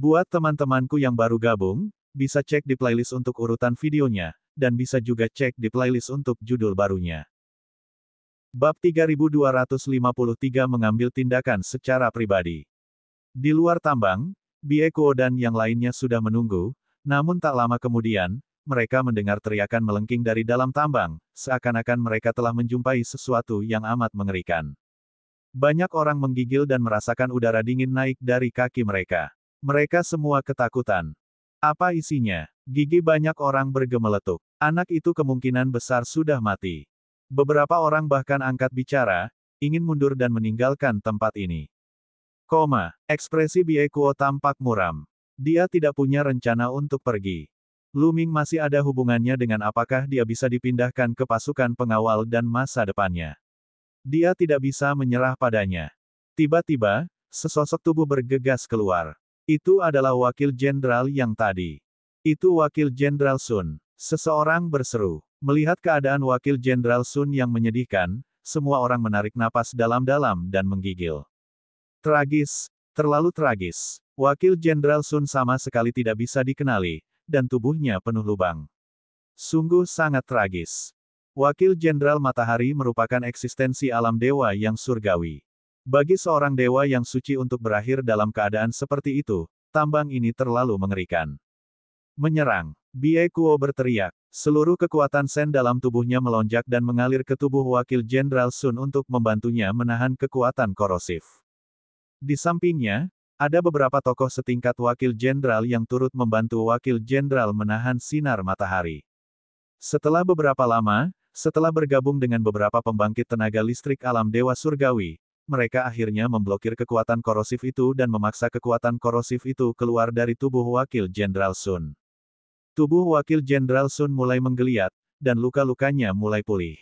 Buat teman-temanku yang baru gabung, bisa cek di playlist untuk urutan videonya, dan bisa juga cek di playlist untuk judul barunya. Bab 3253 mengambil tindakan secara pribadi. Di luar tambang, Bieko dan yang lainnya sudah menunggu, namun tak lama kemudian, mereka mendengar teriakan melengking dari dalam tambang, seakan-akan mereka telah menjumpai sesuatu yang amat mengerikan. Banyak orang menggigil dan merasakan udara dingin naik dari kaki mereka. Mereka semua ketakutan. Apa isinya? Gigi banyak orang bergemeletuk. Anak itu kemungkinan besar sudah mati. Beberapa orang bahkan angkat bicara, ingin mundur dan meninggalkan tempat ini. Ekspresi Bieko tampak muram. Dia tidak punya rencana untuk pergi. Lu Ming masih ada hubungannya dengan apakah dia bisa dipindahkan ke pasukan pengawal dan masa depannya. Dia tidak bisa menyerah padanya. Tiba-tiba, sesosok tubuh bergegas keluar. Itu adalah wakil jenderal yang tadi. Itu wakil jenderal Sun. Seseorang berseru. Melihat keadaan wakil jenderal Sun yang menyedihkan, semua orang menarik napas dalam-dalam dan menggigil. Tragis, terlalu tragis. Wakil jenderal Sun sama sekali tidak bisa dikenali, dan tubuhnya penuh lubang. Sungguh sangat tragis. Wakil jenderal matahari merupakan eksistensi alam dewa yang surgawi. Bagi seorang dewa yang suci untuk berakhir dalam keadaan seperti itu, tambang ini terlalu mengerikan. Menyerang. Bieko berteriak. Seluruh kekuatan Sen dalam tubuhnya melonjak dan mengalir ke tubuh wakil jenderal Sun untuk membantunya menahan kekuatan korosif. Di sampingnya, ada beberapa tokoh setingkat wakil jenderal yang turut membantu wakil jenderal menahan sinar matahari. Setelah beberapa lama, setelah bergabung dengan beberapa pembangkit tenaga listrik alam dewa surgawi, mereka akhirnya memblokir kekuatan korosif itu dan memaksa kekuatan korosif itu keluar dari tubuh wakil jenderal Sun. Tubuh wakil jenderal Sun mulai menggeliat, dan luka-lukanya mulai pulih.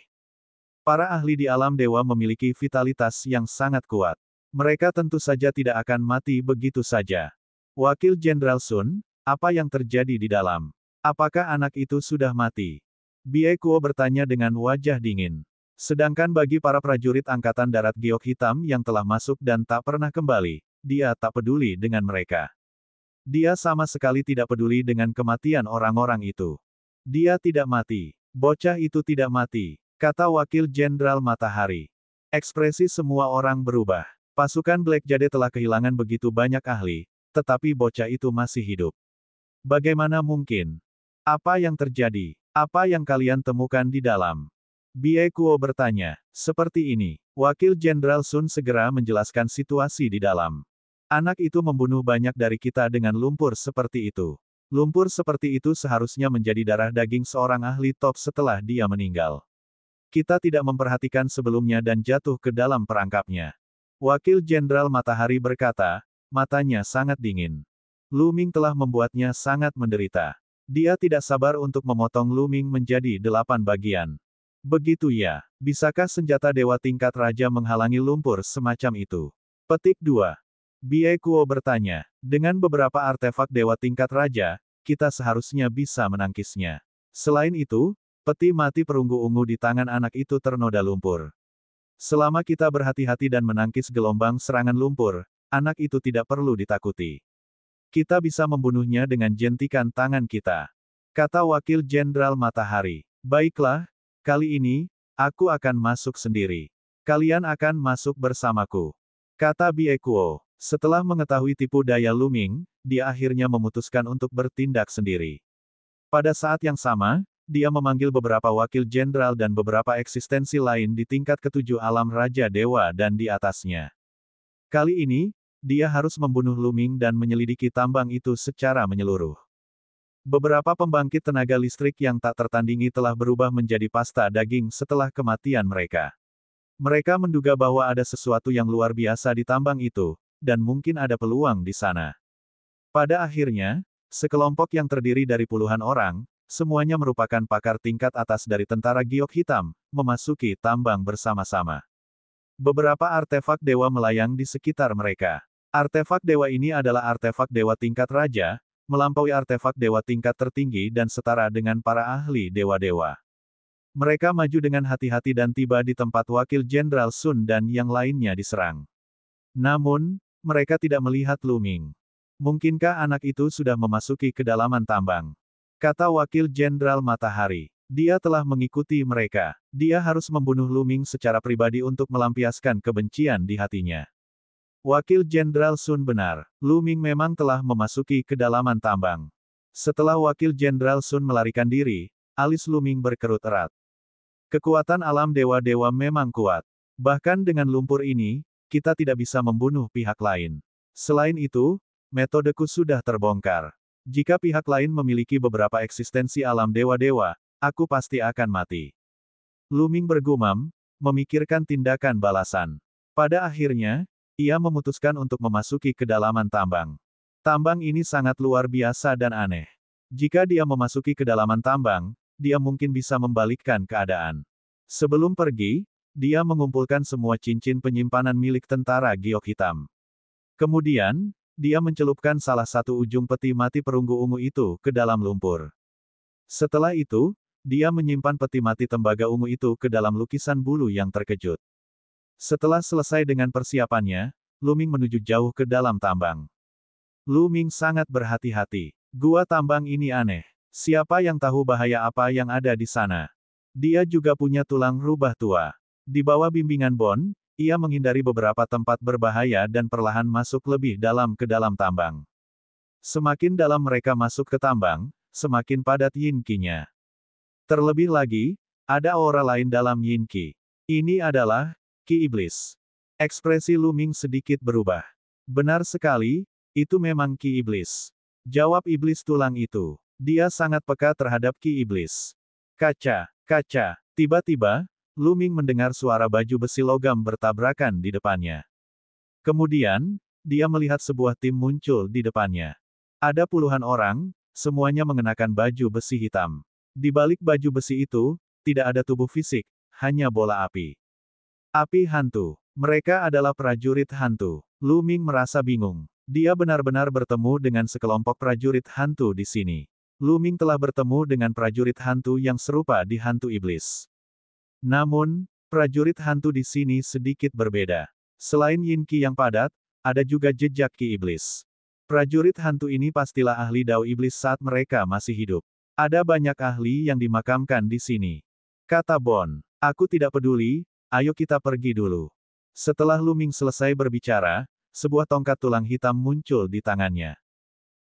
Para ahli di alam dewa memiliki vitalitas yang sangat kuat. Mereka tentu saja tidak akan mati begitu saja. Wakil jenderal Sun, apa yang terjadi di dalam? Apakah anak itu sudah mati? Bieko bertanya dengan wajah dingin. Sedangkan bagi para prajurit Angkatan Darat Giok Hitam yang telah masuk dan tak pernah kembali, dia tak peduli dengan mereka. Dia sama sekali tidak peduli dengan kematian orang-orang itu. Dia tidak mati. Bocah itu tidak mati, kata Wakil Jenderal Matahari. Ekspresi semua orang berubah. Pasukan Black Jade telah kehilangan begitu banyak ahli, tetapi bocah itu masih hidup. Bagaimana mungkin? Apa yang terjadi? Apa yang kalian temukan di dalam? Bieko bertanya. Seperti ini. Wakil Jenderal Sun segera menjelaskan situasi di dalam. Anak itu membunuh banyak dari kita dengan lumpur seperti itu. Lumpur seperti itu seharusnya menjadi darah daging seorang ahli top setelah dia meninggal. Kita tidak memperhatikan sebelumnya dan jatuh ke dalam perangkapnya. Wakil Jenderal Matahari berkata, matanya sangat dingin. Lu Ming telah membuatnya sangat menderita. Dia tidak sabar untuk memotong Lu Ming menjadi 8 bagian. Begitu ya, bisakah senjata dewa tingkat raja menghalangi lumpur semacam itu? Petik 2. Bieko bertanya, dengan beberapa artefak dewa tingkat raja, kita seharusnya bisa menangkisnya. Selain itu, peti mati perunggu ungu di tangan anak itu ternoda lumpur. Selama kita berhati-hati dan menangkis gelombang serangan lumpur, anak itu tidak perlu ditakuti. Kita bisa membunuhnya dengan jentikan tangan kita. Kata Wakil Jenderal Matahari. Baiklah, kali ini, aku akan masuk sendiri. Kalian akan masuk bersamaku. Kata Bieko. Setelah mengetahui tipu daya Lu Ming, dia akhirnya memutuskan untuk bertindak sendiri. Pada saat yang sama, dia memanggil beberapa wakil jenderal dan beberapa eksistensi lain di tingkat ketujuh alam Raja Dewa dan di atasnya. Kali ini, dia harus membunuh Lu Ming dan menyelidiki tambang itu secara menyeluruh. Beberapa pembangkit tenaga listrik yang tak tertandingi telah berubah menjadi pasta daging setelah kematian mereka. Mereka menduga bahwa ada sesuatu yang luar biasa di tambang itu, dan mungkin ada peluang di sana. Pada akhirnya, sekelompok yang terdiri dari puluhan orang, semuanya merupakan pakar tingkat atas dari tentara Giok Hitam, memasuki tambang bersama-sama. Beberapa artefak dewa melayang di sekitar mereka. Artefak dewa ini adalah artefak dewa tingkat raja, melampaui artefak dewa tingkat tertinggi dan setara dengan para ahli dewa-dewa. Mereka maju dengan hati-hati dan tiba di tempat Wakil Jenderal Sun dan yang lainnya diserang. Namun, mereka tidak melihat Lu Ming. Mungkinkah anak itu sudah memasuki kedalaman tambang? Kata Wakil Jenderal Matahari. Dia telah mengikuti mereka. Dia harus membunuh Lu Ming secara pribadi untuk melampiaskan kebencian di hatinya. Wakil Jenderal Sun benar. Lu Ming memang telah memasuki kedalaman tambang. Setelah Wakil Jenderal Sun melarikan diri, alis Lu Ming berkerut erat. Kekuatan alam dewa-dewa memang kuat. Bahkan dengan lumpur ini, kita tidak bisa membunuh pihak lain. Selain itu, metodeku sudah terbongkar. Jika pihak lain memiliki beberapa eksistensi alam dewa-dewa, aku pasti akan mati. Lu Ming bergumam, memikirkan tindakan balasan. Pada akhirnya, ia memutuskan untuk memasuki kedalaman tambang. Tambang ini sangat luar biasa dan aneh. Jika dia memasuki kedalaman tambang, dia mungkin bisa membalikkan keadaan. Sebelum pergi, dia mengumpulkan semua cincin penyimpanan milik tentara giok hitam. Kemudian, dia mencelupkan salah satu ujung peti mati perunggu ungu itu ke dalam lumpur. Setelah itu, dia menyimpan peti mati tembaga ungu itu ke dalam lukisan bulu yang terkejut. Setelah selesai dengan persiapannya, Lu Ming menuju jauh ke dalam tambang. Lu Ming sangat berhati-hati. Gua tambang ini aneh. Siapa yang tahu bahaya apa yang ada di sana? Dia juga punya tulang rubah tua. Di bawah bimbingan Bon, ia menghindari beberapa tempat berbahaya dan perlahan masuk lebih dalam ke dalam tambang. Semakin dalam mereka masuk ke tambang, semakin padat Yin Qi-nya. Terlebih lagi, ada aura lain dalam Yin Qi. Ini adalah Qi Iblis. Ekspresi Lu Ming sedikit berubah. Benar sekali, itu memang Qi Iblis. Jawab iblis tulang itu. Dia sangat peka terhadap Qi Iblis. Kaca, kaca. Tiba-tiba, Lu Ming mendengar suara baju besi logam bertabrakan di depannya. Kemudian, dia melihat sebuah tim muncul di depannya. Ada puluhan orang, semuanya mengenakan baju besi hitam. Di balik baju besi itu, tidak ada tubuh fisik, hanya bola api. Api hantu. Mereka adalah prajurit hantu. Lu Ming merasa bingung. Dia benar-benar bertemu dengan sekelompok prajurit hantu di sini. Lu Ming telah bertemu dengan prajurit hantu yang serupa di hantu iblis. Namun, prajurit hantu di sini sedikit berbeda. Selain Yin Qi yang padat, ada juga jejak Qi Iblis. Prajurit hantu ini pastilah ahli Dao Iblis saat mereka masih hidup. Ada banyak ahli yang dimakamkan di sini. Kata Bon, aku tidak peduli, ayo kita pergi dulu. Setelah Lu Ming selesai berbicara, sebuah tongkat tulang hitam muncul di tangannya.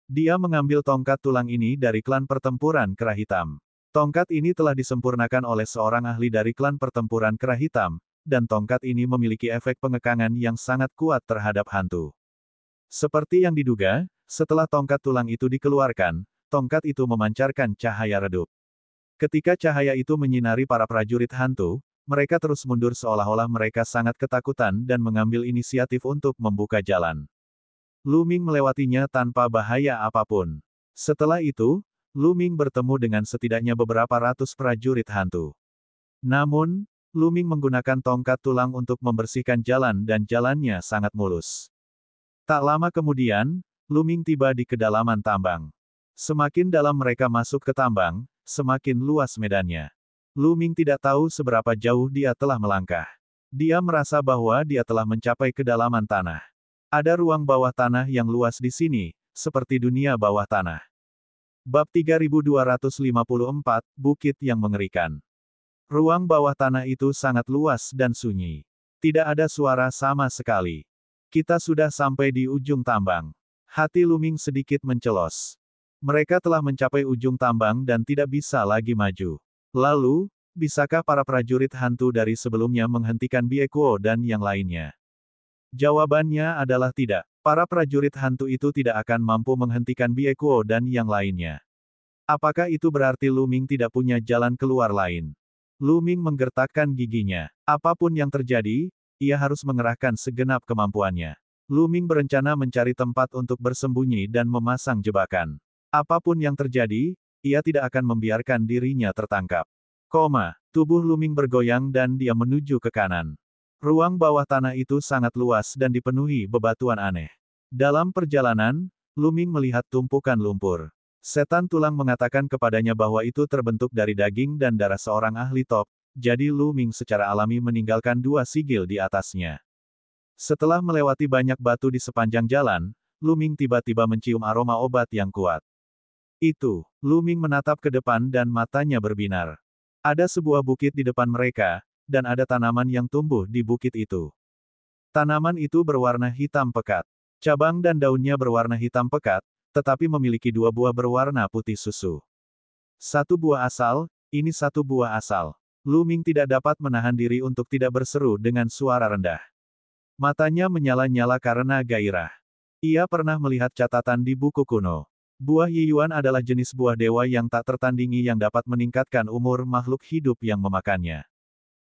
Dia mengambil tongkat tulang ini dari klan pertempuran Kera Hitam. Tongkat ini telah disempurnakan oleh seorang ahli dari klan pertempuran Kera Hitam, dan tongkat ini memiliki efek pengekangan yang sangat kuat terhadap hantu. Seperti yang diduga, setelah tongkat tulang itu dikeluarkan, tongkat itu memancarkan cahaya redup. Ketika cahaya itu menyinari para prajurit hantu, mereka terus mundur seolah-olah mereka sangat ketakutan dan mengambil inisiatif untuk membuka jalan. Lu Ming melewatinya tanpa bahaya apapun. Setelah itu, Lu Ming bertemu dengan setidaknya beberapa ratus prajurit hantu. Namun, Lu Ming menggunakan tongkat tulang untuk membersihkan jalan dan jalannya sangat mulus. Tak lama kemudian, Lu Ming tiba di kedalaman tambang. Semakin dalam mereka masuk ke tambang, semakin luas medannya. Lu Ming tidak tahu seberapa jauh dia telah melangkah. Dia merasa bahwa dia telah mencapai kedalaman tanah. Ada ruang bawah tanah yang luas di sini, seperti dunia bawah tanah. Bab 3254, Bukit yang Mengerikan. Ruang bawah tanah itu sangat luas dan sunyi. Tidak ada suara sama sekali. Kita sudah sampai di ujung tambang. Hati Lu Ming sedikit mencelos. Mereka telah mencapai ujung tambang dan tidak bisa lagi maju. Lalu, bisakah para prajurit hantu dari sebelumnya menghentikan Biekuo dan yang lainnya? Jawabannya adalah tidak. Para prajurit hantu itu tidak akan mampu menghentikan Biekuo dan yang lainnya. Apakah itu berarti Lu Ming tidak punya jalan keluar lain? Lu Ming menggertakkan giginya. Apapun yang terjadi, ia harus mengerahkan segenap kemampuannya. Lu Ming berencana mencari tempat untuk bersembunyi dan memasang jebakan. Apapun yang terjadi, ia tidak akan membiarkan dirinya tertangkap. Tubuh Lu Ming bergoyang dan dia menuju ke kanan. Ruang bawah tanah itu sangat luas dan dipenuhi bebatuan aneh. Dalam perjalanan, Lu Ming melihat tumpukan lumpur. Setan tulang mengatakan kepadanya bahwa itu terbentuk dari daging dan darah seorang ahli top, jadi Lu Ming secara alami meninggalkan 2 sigil di atasnya. Setelah melewati banyak batu di sepanjang jalan, Lu Ming tiba-tiba mencium aroma obat yang kuat. Itu, Lu Ming menatap ke depan dan matanya berbinar. Ada sebuah bukit di depan mereka, dan ada tanaman yang tumbuh di bukit itu. Tanaman itu berwarna hitam pekat. Cabang dan daunnya berwarna hitam pekat, tetapi memiliki dua buah berwarna putih susu. Satu buah asal, ini satu buah asal. Lu Ming tidak dapat menahan diri untuk tidak berseru dengan suara rendah. Matanya menyala-nyala karena gairah. Ia pernah melihat catatan di buku kuno. Buah Yiyuan adalah jenis buah dewa yang tak tertandingi yang dapat meningkatkan umur makhluk hidup yang memakannya.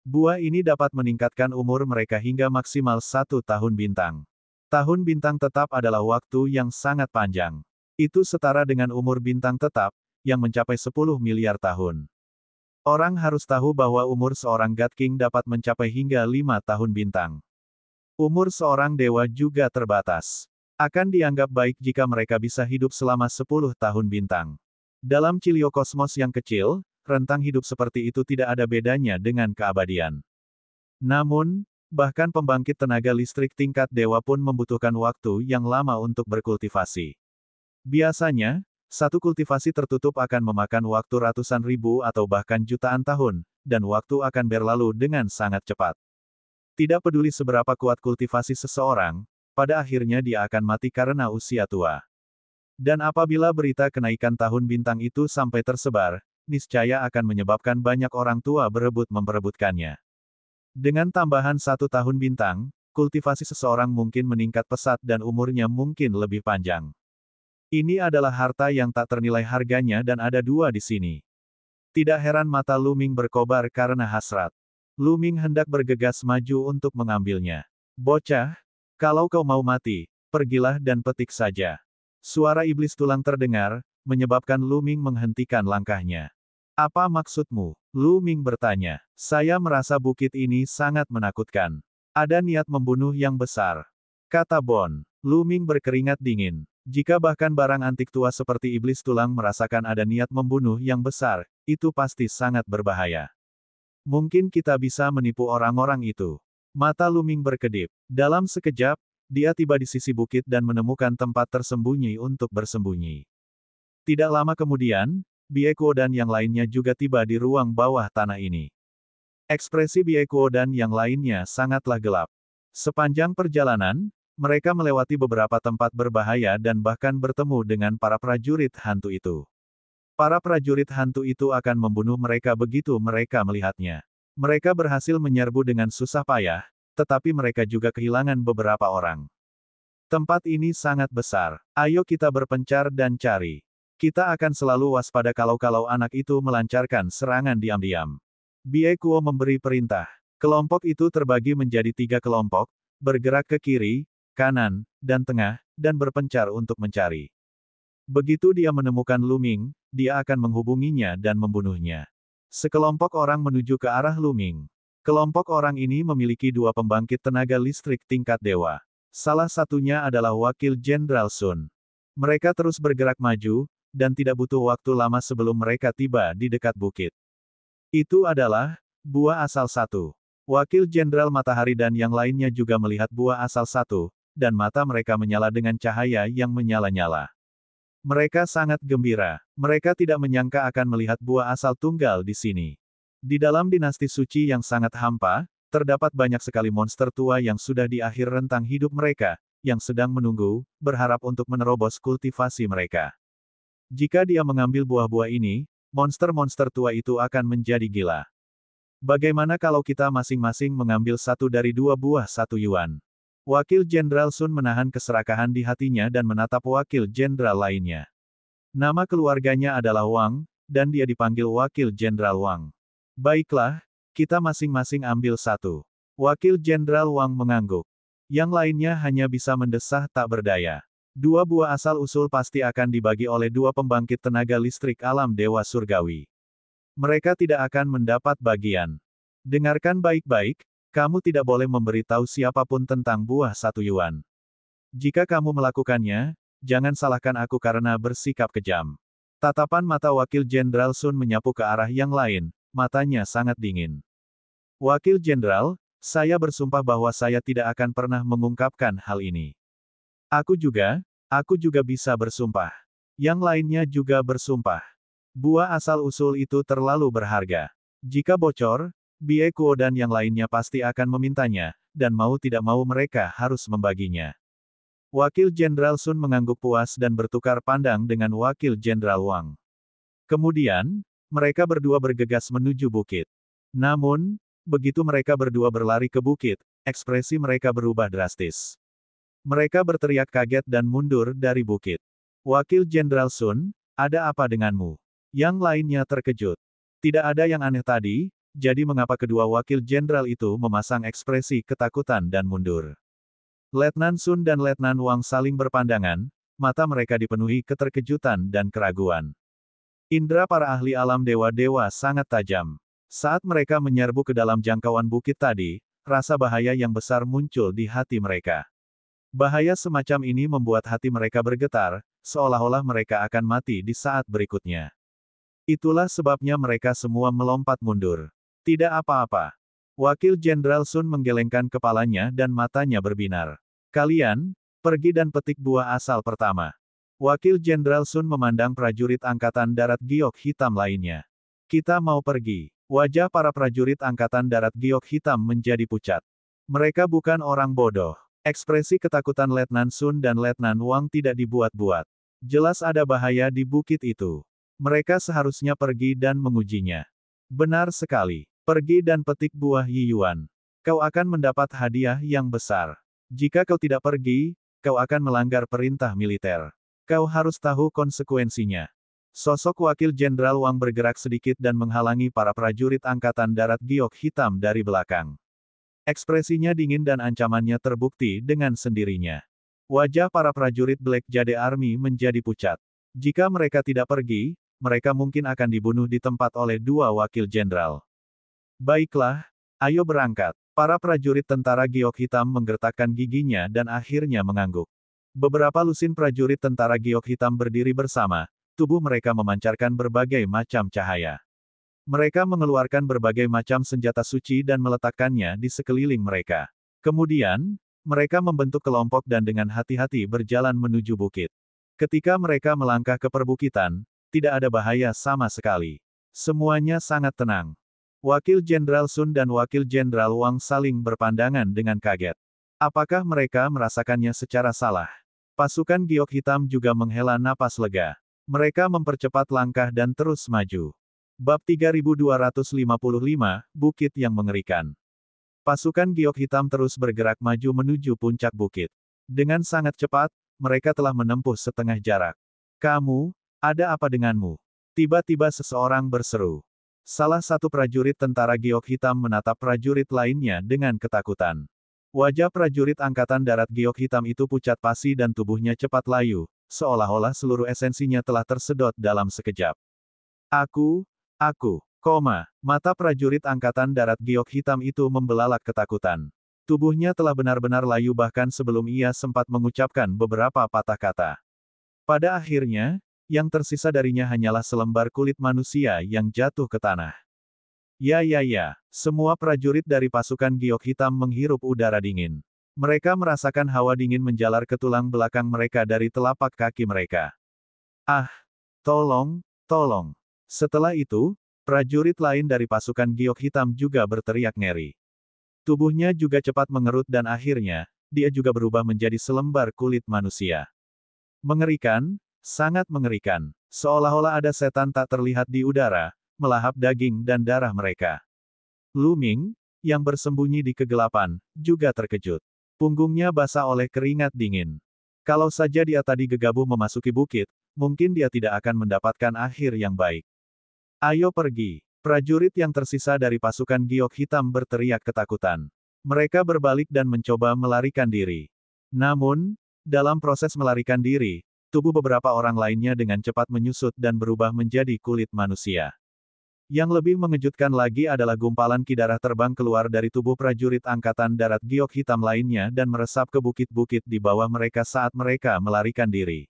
Buah ini dapat meningkatkan umur mereka hingga maksimal 1 tahun bintang. Tahun bintang tetap adalah waktu yang sangat panjang. Itu setara dengan umur bintang tetap, yang mencapai 10 miliar tahun. Orang harus tahu bahwa umur seorang God King dapat mencapai hingga 5 tahun bintang. Umur seorang dewa juga terbatas. Akan dianggap baik jika mereka bisa hidup selama 10 tahun bintang. Dalam ciliokosmos yang kecil, rentang hidup seperti itu tidak ada bedanya dengan keabadian. Namun, bahkan pembangkit tenaga listrik tingkat dewa pun membutuhkan waktu yang lama untuk berkultivasi. Biasanya, satu kultivasi tertutup akan memakan waktu ratusan ribu atau bahkan jutaan tahun, dan waktu akan berlalu dengan sangat cepat. Tidak peduli seberapa kuat kultivasi seseorang, pada akhirnya dia akan mati karena usia tua. Dan apabila berita kenaikan tahun bintang itu sampai tersebar, niscaya akan menyebabkan banyak orang tua berebut memperebutkannya. Dengan tambahan 1 tahun bintang, kultivasi seseorang mungkin meningkat pesat dan umurnya mungkin lebih panjang. Ini adalah harta yang tak ternilai harganya dan ada dua di sini. Tidak heran mata Lu Ming berkobar karena hasrat. Lu Ming hendak bergegas maju untuk mengambilnya. Bocah, kalau kau mau mati, pergilah dan petik saja. Suara iblis tulang terdengar, menyebabkan Lu Ming menghentikan langkahnya. Apa maksudmu? Lu Ming bertanya. Saya merasa bukit ini sangat menakutkan. Ada niat membunuh yang besar. Kata Bon. Lu Ming berkeringat dingin. Jika bahkan barang antik tua seperti iblis tulang merasakan ada niat membunuh yang besar, itu pasti sangat berbahaya. Mungkin kita bisa menipu orang-orang itu. Mata Lu Ming berkedip. Dalam sekejap, dia tiba di sisi bukit dan menemukan tempat tersembunyi untuk bersembunyi. Tidak lama kemudian, Bieko dan yang lainnya juga tiba di ruang bawah tanah ini. Ekspresi Bieko dan yang lainnya sangatlah gelap. Sepanjang perjalanan, mereka melewati beberapa tempat berbahaya dan bahkan bertemu dengan para prajurit hantu itu. Para prajurit hantu itu akan membunuh mereka begitu mereka melihatnya. Mereka berhasil menyerbu dengan susah payah, tetapi mereka juga kehilangan beberapa orang. Tempat ini sangat besar. Ayo kita berpencar dan cari. Kita akan selalu waspada kalau anak itu melancarkan serangan diam-diam. Bieko memberi perintah. Kelompok itu terbagi menjadi 3 kelompok, bergerak ke kiri, kanan, dan tengah, dan berpencar untuk mencari. Begitu dia menemukan Lu Ming, dia akan menghubunginya dan membunuhnya. Sekelompok orang menuju ke arah Lu Ming. Kelompok orang ini memiliki 2 pembangkit tenaga listrik tingkat dewa. Salah satunya adalah Wakil Jenderal Sun. Mereka terus bergerak maju, dan tidak butuh waktu lama sebelum mereka tiba di dekat bukit. Itu adalah buah asal 1. Wakil Jenderal Matahari dan yang lainnya juga melihat buah asal 1, dan mata mereka menyala dengan cahaya yang menyala-nyala. Mereka sangat gembira. Mereka tidak menyangka akan melihat buah asal tunggal di sini. Di dalam dinasti suci yang sangat hampa, terdapat banyak sekali monster tua yang sudah di akhir rentang hidup mereka, yang sedang menunggu, berharap untuk menerobos kultivasi mereka. Jika dia mengambil buah-buah ini, monster-monster tua itu akan menjadi gila. Bagaimana kalau kita masing-masing mengambil 1 dari 2 buah 1 yuan? Wakil Jenderal Sun menahan keserakahan di hatinya dan menatap wakil jenderal lainnya. Nama keluarganya adalah Wang, dan dia dipanggil Wakil Jenderal Wang. Baiklah, kita masing-masing ambil 1. Wakil Jenderal Wang mengangguk. Yang lainnya hanya bisa mendesah tak berdaya. 2 buah asal-usul pasti akan dibagi oleh 2 pembangkit tenaga listrik alam Dewa Surgawi. Mereka tidak akan mendapat bagian. Dengarkan baik-baik, kamu tidak boleh memberitahu siapapun tentang buah 1 yuan. Jika kamu melakukannya, jangan salahkan aku karena bersikap kejam. Tatapan mata Wakil Jenderal Sun menyapu ke arah yang lain, matanya sangat dingin. Wakil Jenderal, saya bersumpah bahwa saya tidak akan pernah mengungkapkan hal ini. Aku juga, Aku juga bisa bersumpah. Yang lainnya juga bersumpah. Buah asal-usul itu terlalu berharga. Jika bocor, Bie Kuo dan yang lainnya pasti akan memintanya, dan mau tidak mau mereka harus membaginya. Wakil Jenderal Sun mengangguk puas dan bertukar pandang dengan Wakil Jenderal Wang. Kemudian, mereka berdua bergegas menuju bukit. Namun, begitu mereka berdua berlari ke bukit, ekspresi mereka berubah drastis. Mereka berteriak kaget dan mundur dari bukit. Wakil Jenderal Sun, ada apa denganmu? Yang lainnya terkejut. Tidak ada yang aneh tadi, jadi mengapa kedua wakil jenderal itu memasang ekspresi ketakutan dan mundur? Letnan Sun dan Letnan Wang saling berpandangan, mata mereka dipenuhi keterkejutan dan keraguan. Indra para ahli alam dewa-dewa sangat tajam. Saat mereka menyerbu ke dalam jangkauan bukit tadi, rasa bahaya yang besar muncul di hati mereka. Bahaya semacam ini membuat hati mereka bergetar, seolah-olah mereka akan mati di saat berikutnya. Itulah sebabnya mereka semua melompat mundur. Tidak apa-apa. Wakil Jenderal Sun menggelengkan kepalanya dan matanya berbinar. Kalian, pergi dan petik buah asal pertama. Wakil Jenderal Sun memandang prajurit Angkatan Darat Giok Hitam lainnya. Kita mau pergi. Wajah para prajurit Angkatan Darat Giok Hitam menjadi pucat. Mereka bukan orang bodoh. Ekspresi ketakutan Letnan Sun dan Letnan Wang tidak dibuat-buat. Jelas ada bahaya di bukit itu. Mereka seharusnya pergi dan mengujinya. Benar sekali. Pergi dan petik buah Yiyuan. Kau akan mendapat hadiah yang besar. Jika kau tidak pergi, kau akan melanggar perintah militer. Kau harus tahu konsekuensinya. Sosok Wakil Jenderal Wang bergerak sedikit dan menghalangi para prajurit Angkatan Darat Giok Hitam dari belakang. Ekspresinya dingin dan ancamannya terbukti dengan sendirinya. Wajah para prajurit Black Jade Army menjadi pucat. Jika mereka tidak pergi, mereka mungkin akan dibunuh di tempat oleh dua wakil jenderal. Baiklah, ayo berangkat. Para prajurit tentara Giok Hitam menggertakkan giginya dan akhirnya mengangguk. Beberapa lusin prajurit tentara Giok Hitam berdiri bersama, tubuh mereka memancarkan berbagai macam cahaya. Mereka mengeluarkan berbagai macam senjata suci dan meletakkannya di sekeliling mereka. Kemudian, mereka membentuk kelompok dan dengan hati-hati berjalan menuju bukit. Ketika mereka melangkah ke perbukitan, tidak ada bahaya sama sekali. Semuanya sangat tenang. Wakil Jenderal Sun dan Wakil Jenderal Wang saling berpandangan dengan kaget. Apakah mereka merasakannya secara salah? Pasukan Giok Hitam juga menghela napas lega. Mereka mempercepat langkah dan terus maju. Bab 3255, Bukit yang Mengerikan. Pasukan Giok Hitam terus bergerak maju menuju puncak bukit. Dengan sangat cepat, mereka telah menempuh setengah jarak. Kamu, ada apa denganmu? Tiba-tiba seseorang berseru. Salah satu prajurit tentara Giok Hitam menatap prajurit lainnya dengan ketakutan. Wajah prajurit Angkatan Darat Giok Hitam itu pucat pasi dan tubuhnya cepat layu, seolah-olah seluruh esensinya telah tersedot dalam sekejap. Aku, mata prajurit Angkatan Darat Giok Hitam itu membelalak ketakutan. Tubuhnya telah benar-benar layu bahkan sebelum ia sempat mengucapkan beberapa patah kata. Pada akhirnya, yang tersisa darinya hanyalah selembar kulit manusia yang jatuh ke tanah. Ya, semua prajurit dari pasukan Giok Hitam menghirup udara dingin. Mereka merasakan hawa dingin menjalar ke tulang belakang mereka dari telapak kaki mereka. Ah, tolong. Setelah itu, prajurit lain dari pasukan Giok Hitam juga berteriak ngeri. Tubuhnya juga cepat mengerut dan akhirnya, dia juga berubah menjadi selembar kulit manusia. Mengerikan, sangat mengerikan. Seolah-olah ada setan tak terlihat di udara, melahap daging dan darah mereka. Lu Ming, yang bersembunyi di kegelapan, juga terkejut. Punggungnya basah oleh keringat dingin. Kalau saja dia tadi gegabah memasuki bukit, mungkin dia tidak akan mendapatkan akhir yang baik. Ayo pergi. Prajurit yang tersisa dari pasukan Giok Hitam berteriak ketakutan. Mereka berbalik dan mencoba melarikan diri. Namun, dalam proses melarikan diri, tubuh beberapa orang lainnya dengan cepat menyusut dan berubah menjadi kulit manusia. Yang lebih mengejutkan lagi adalah gumpalan ki darah terbang keluar dari tubuh prajurit Angkatan Darat Giok Hitam lainnya dan meresap ke bukit-bukit di bawah mereka saat mereka melarikan diri.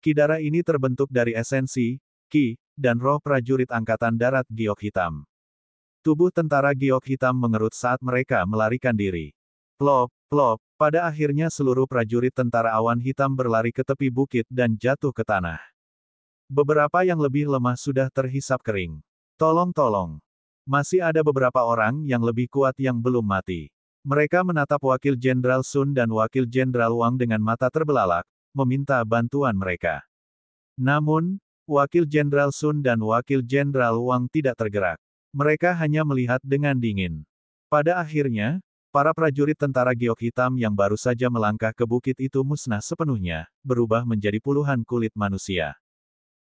Ki darah ini terbentuk dari esensi, ki, dan roh prajurit Angkatan Darat Giok Hitam. Tubuh tentara Giok Hitam mengerut saat mereka melarikan diri. Plop, Pada akhirnya seluruh prajurit tentara awan hitam berlari ke tepi bukit dan jatuh ke tanah. Beberapa yang lebih lemah sudah terhisap kering. Tolong. Masih ada beberapa orang yang lebih kuat yang belum mati. Mereka menatap Wakil Jenderal Sun dan Wakil Jenderal Wang dengan mata terbelalak, meminta bantuan mereka. Namun, Wakil Jenderal Sun dan Wakil Jenderal Wang tidak tergerak. Mereka hanya melihat dengan dingin. Pada akhirnya, para prajurit tentara giok hitam yang baru saja melangkah ke bukit itu musnah sepenuhnya, berubah menjadi puluhan kulit manusia.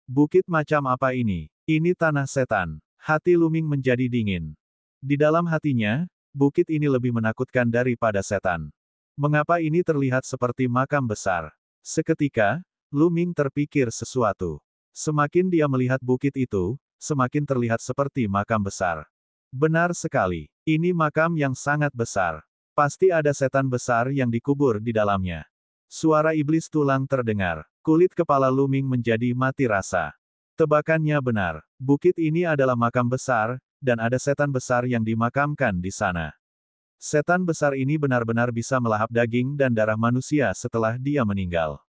Bukit macam apa ini? Ini tanah setan. Hati Lu Ming menjadi dingin. Di dalam hatinya, bukit ini lebih menakutkan daripada setan. Mengapa ini terlihat seperti makam besar? Seketika, Lu Ming terpikir sesuatu. Semakin dia melihat bukit itu, semakin terlihat seperti makam besar. Benar sekali, ini makam yang sangat besar. Pasti ada setan besar yang dikubur di dalamnya. Suara iblis tulang terdengar. Kulit kepala Lu Ming menjadi mati rasa. Tebakannya benar. Bukit ini adalah makam besar, dan ada setan besar yang dimakamkan di sana. Setan besar ini benar-benar bisa melahap daging dan darah manusia setelah dia meninggal.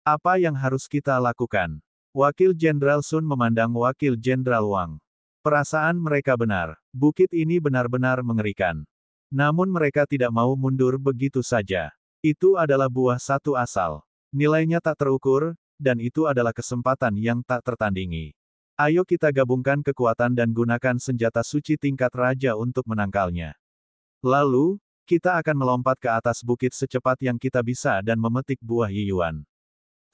Apa yang harus kita lakukan? Wakil Jenderal Sun memandang Wakil Jenderal Wang. Perasaan mereka benar. Bukit ini benar-benar mengerikan. Namun mereka tidak mau mundur begitu saja. Itu adalah buah satu asal. Nilainya tak terukur, dan itu adalah kesempatan yang tak tertandingi. Ayo kita gabungkan kekuatan dan gunakan senjata suci tingkat raja untuk menangkalnya. Lalu, kita akan melompat ke atas bukit secepat yang kita bisa dan memetik buah Yiyuan.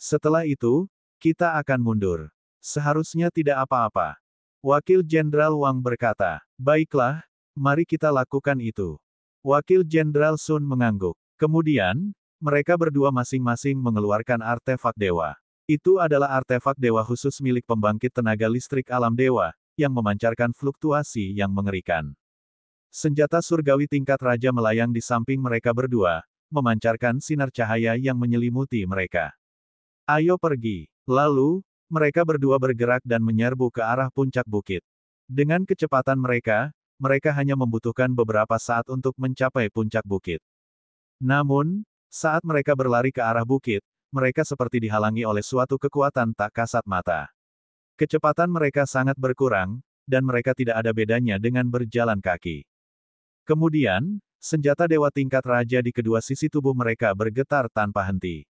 Setelah itu, kita akan mundur. Seharusnya tidak apa-apa. Wakil Jenderal Wang berkata, baiklah, mari kita lakukan itu. Wakil Jenderal Sun mengangguk. Kemudian, mereka berdua masing-masing mengeluarkan artefak dewa. Itu adalah artefak dewa khusus milik pembangkit tenaga listrik alam dewa, yang memancarkan fluktuasi yang mengerikan. Senjata surgawi tingkat raja melayang di samping mereka berdua, memancarkan sinar cahaya yang menyelimuti mereka. Ayo pergi. Lalu, mereka berdua bergerak dan menyerbu ke arah puncak bukit. Dengan kecepatan mereka hanya membutuhkan beberapa saat untuk mencapai puncak bukit. Namun, saat mereka berlari ke arah bukit, mereka seperti dihalangi oleh suatu kekuatan tak kasat mata. Kecepatan mereka sangat berkurang, dan mereka tidak ada bedanya dengan berjalan kaki. Kemudian, senjata dewa tingkat raja di kedua sisi tubuh mereka bergetar tanpa henti.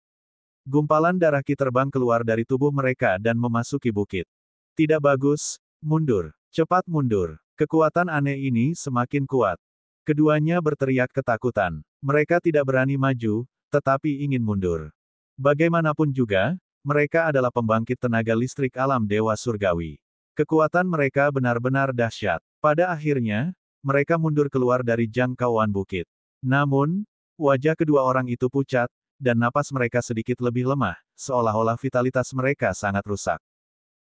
Gumpalan darah ki terbang keluar dari tubuh mereka dan memasuki bukit. Tidak bagus, mundur. Cepat mundur. Kekuatan aneh ini semakin kuat. Keduanya berteriak ketakutan. Mereka tidak berani maju, tetapi ingin mundur. Bagaimanapun juga, mereka adalah pembangkit tenaga listrik alam dewa surgawi. Kekuatan mereka benar-benar dahsyat. Pada akhirnya, mereka mundur keluar dari jangkauan bukit. Namun, wajah kedua orang itu pucat, dan napas mereka sedikit lebih lemah, seolah-olah vitalitas mereka sangat rusak.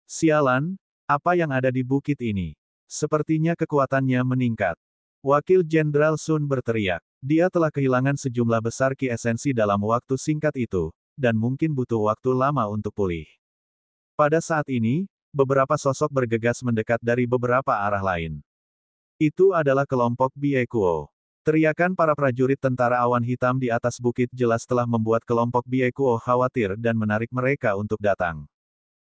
Sialan, apa yang ada di bukit ini? Sepertinya kekuatannya meningkat. Wakil Jenderal Sun berteriak. Dia telah kehilangan sejumlah besar ki esensi dalam waktu singkat itu, dan mungkin butuh waktu lama untuk pulih. Pada saat ini, beberapa sosok bergegas mendekat dari beberapa arah lain. Itu adalah kelompok Biekuo. Teriakan para prajurit tentara awan hitam di atas bukit jelas telah membuat kelompok Biekuo khawatir dan menarik mereka untuk datang.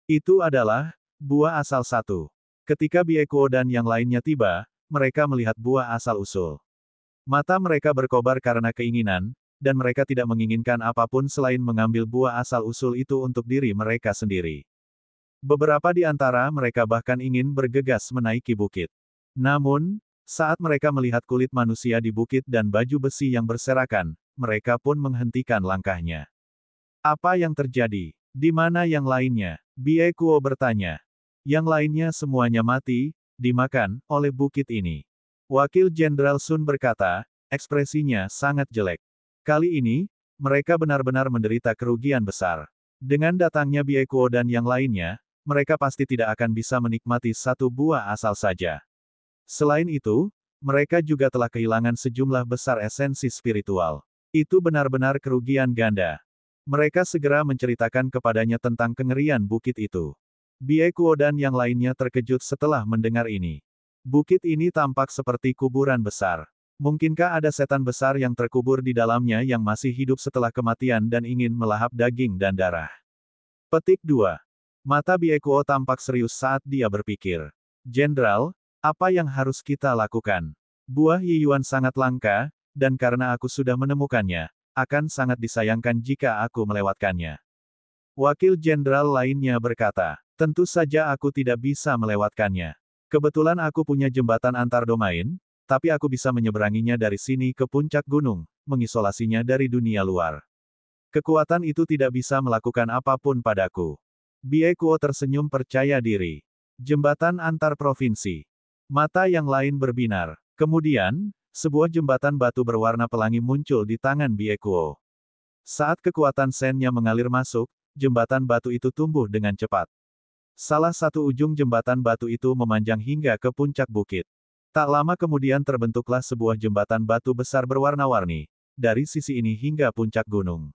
Itu adalah buah asal satu. Ketika Biekuo dan yang lainnya tiba, mereka melihat buah asal-usul. Mata mereka berkobar karena keinginan, dan mereka tidak menginginkan apapun selain mengambil buah asal-usul itu untuk diri mereka sendiri. Beberapa di antara mereka bahkan ingin bergegas menaiki bukit. Namun, saat mereka melihat kulit manusia di bukit dan baju besi yang berserakan, mereka pun menghentikan langkahnya. Apa yang terjadi? Di mana yang lainnya? Biekuo bertanya. Yang lainnya semuanya mati, dimakan, oleh bukit ini. Wakil Jenderal Sun berkata, ekspresinya sangat jelek. Kali ini, mereka benar-benar menderita kerugian besar. Dengan datangnya Biekuo dan yang lainnya, mereka pasti tidak akan bisa menikmati satu buah asal saja. Selain itu, mereka juga telah kehilangan sejumlah besar esensi spiritual. Itu benar-benar kerugian ganda. Mereka segera menceritakan kepadanya tentang kengerian bukit itu. Biekuo dan yang lainnya terkejut setelah mendengar ini. Bukit ini tampak seperti kuburan besar. Mungkinkah ada setan besar yang terkubur di dalamnya yang masih hidup setelah kematian dan ingin melahap daging dan darah? Petik 2. Mata Biekuo tampak serius saat dia berpikir. Jenderal, apa yang harus kita lakukan? Buah Yiyuan sangat langka, dan karena aku sudah menemukannya, akan sangat disayangkan jika aku melewatkannya. Wakil jenderal lainnya berkata, tentu saja aku tidak bisa melewatkannya. Kebetulan aku punya jembatan antar domain, tapi aku bisa menyeberanginya dari sini ke puncak gunung, mengisolasinya dari dunia luar. Kekuatan itu tidak bisa melakukan apapun padaku. Biekuo tersenyum percaya diri. Jembatan antar provinsi. Mata yang lain berbinar. Kemudian, sebuah jembatan batu berwarna pelangi muncul di tangan Biekuo. Saat kekuatan Sen-nya mengalir masuk, jembatan batu itu tumbuh dengan cepat. Salah satu ujung jembatan batu itu memanjang hingga ke puncak bukit. Tak lama kemudian terbentuklah sebuah jembatan batu besar berwarna-warni, dari sisi ini hingga puncak gunung.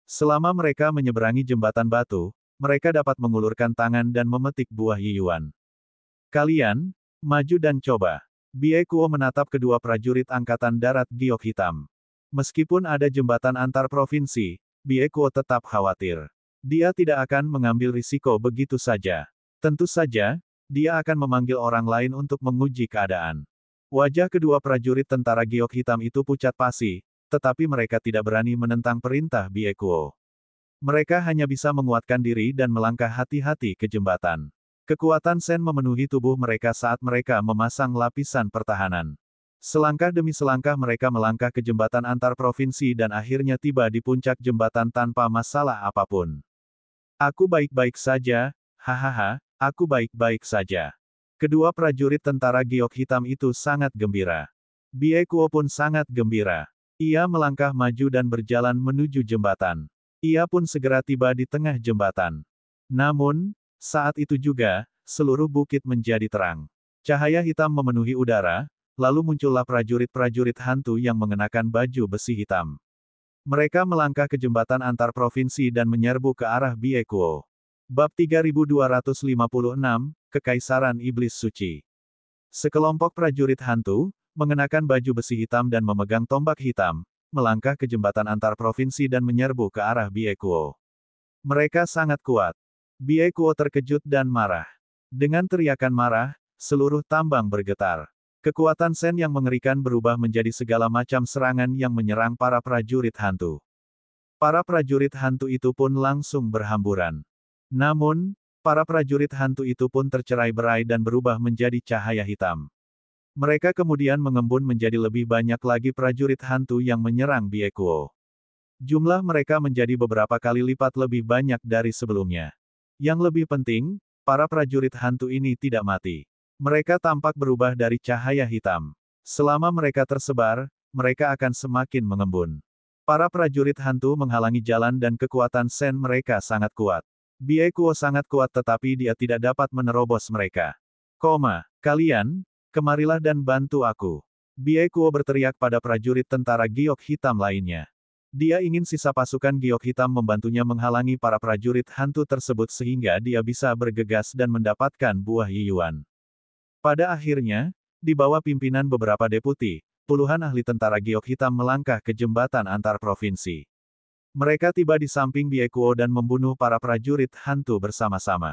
Selama mereka menyeberangi jembatan batu, mereka dapat mengulurkan tangan dan memetik buah Yiyuan. Kalian, maju dan coba. Biekuo menatap kedua prajurit Angkatan Darat Giok Hitam. Meskipun ada jembatan antar provinsi, Biekuo tetap khawatir. Dia tidak akan mengambil risiko begitu saja. Tentu saja, dia akan memanggil orang lain untuk menguji keadaan. Wajah kedua prajurit tentara Giok Hitam itu pucat pasi, tetapi mereka tidak berani menentang perintah Biekuo. Mereka hanya bisa menguatkan diri dan melangkah hati-hati ke jembatan. Kekuatan Sen memenuhi tubuh mereka saat mereka memasang lapisan pertahanan. Selangkah demi selangkah mereka melangkah ke jembatan antar provinsi dan akhirnya tiba di puncak jembatan tanpa masalah apapun. Aku baik-baik saja, hahaha. Aku baik-baik saja. Kedua prajurit tentara Giok Hitam itu sangat gembira. Biekuo pun sangat gembira. Ia melangkah maju dan berjalan menuju jembatan. Ia pun segera tiba di tengah jembatan. Namun, saat itu juga, seluruh bukit menjadi terang. Cahaya hitam memenuhi udara, lalu muncullah prajurit-prajurit hantu yang mengenakan baju besi hitam. Mereka melangkah ke jembatan antar provinsi dan menyerbu ke arah Biekuo. Bab 3256, Kekaisaran Iblis Suci. Sekelompok prajurit hantu, mengenakan baju besi hitam dan memegang tombak hitam, melangkah ke jembatan antar provinsi dan menyerbu ke arah Biekuo. Mereka sangat kuat. Biekuo terkejut dan marah. Dengan teriakan marah, seluruh tambang bergetar. Kekuatan Sen yang mengerikan berubah menjadi segala macam serangan yang menyerang para prajurit hantu. Para prajurit hantu itu pun langsung berhamburan. Namun, para prajurit hantu itu pun tercerai-berai dan berubah menjadi cahaya hitam. Mereka kemudian mengembun menjadi lebih banyak lagi prajurit hantu yang menyerang Biekuo. Jumlah mereka menjadi beberapa kali lipat lebih banyak dari sebelumnya. Yang lebih penting, para prajurit hantu ini tidak mati. Mereka tampak berubah dari cahaya hitam. Selama mereka tersebar, mereka akan semakin mengembun. Para prajurit hantu menghalangi jalan dan kekuatan Sen mereka sangat kuat. Biekuo sangat kuat tetapi dia tidak dapat menerobos mereka. Kalian, kemarilah dan bantu aku. Biekuo berteriak pada prajurit tentara Giok Hitam lainnya. Dia ingin sisa pasukan Giok Hitam membantunya menghalangi para prajurit hantu tersebut sehingga dia bisa bergegas dan mendapatkan buah Yiyuan. Pada akhirnya, di bawah pimpinan beberapa deputi, puluhan ahli tentara Giok Hitam melangkah ke jembatan antar provinsi. Mereka tiba di samping Biekuo dan membunuh para prajurit hantu bersama-sama.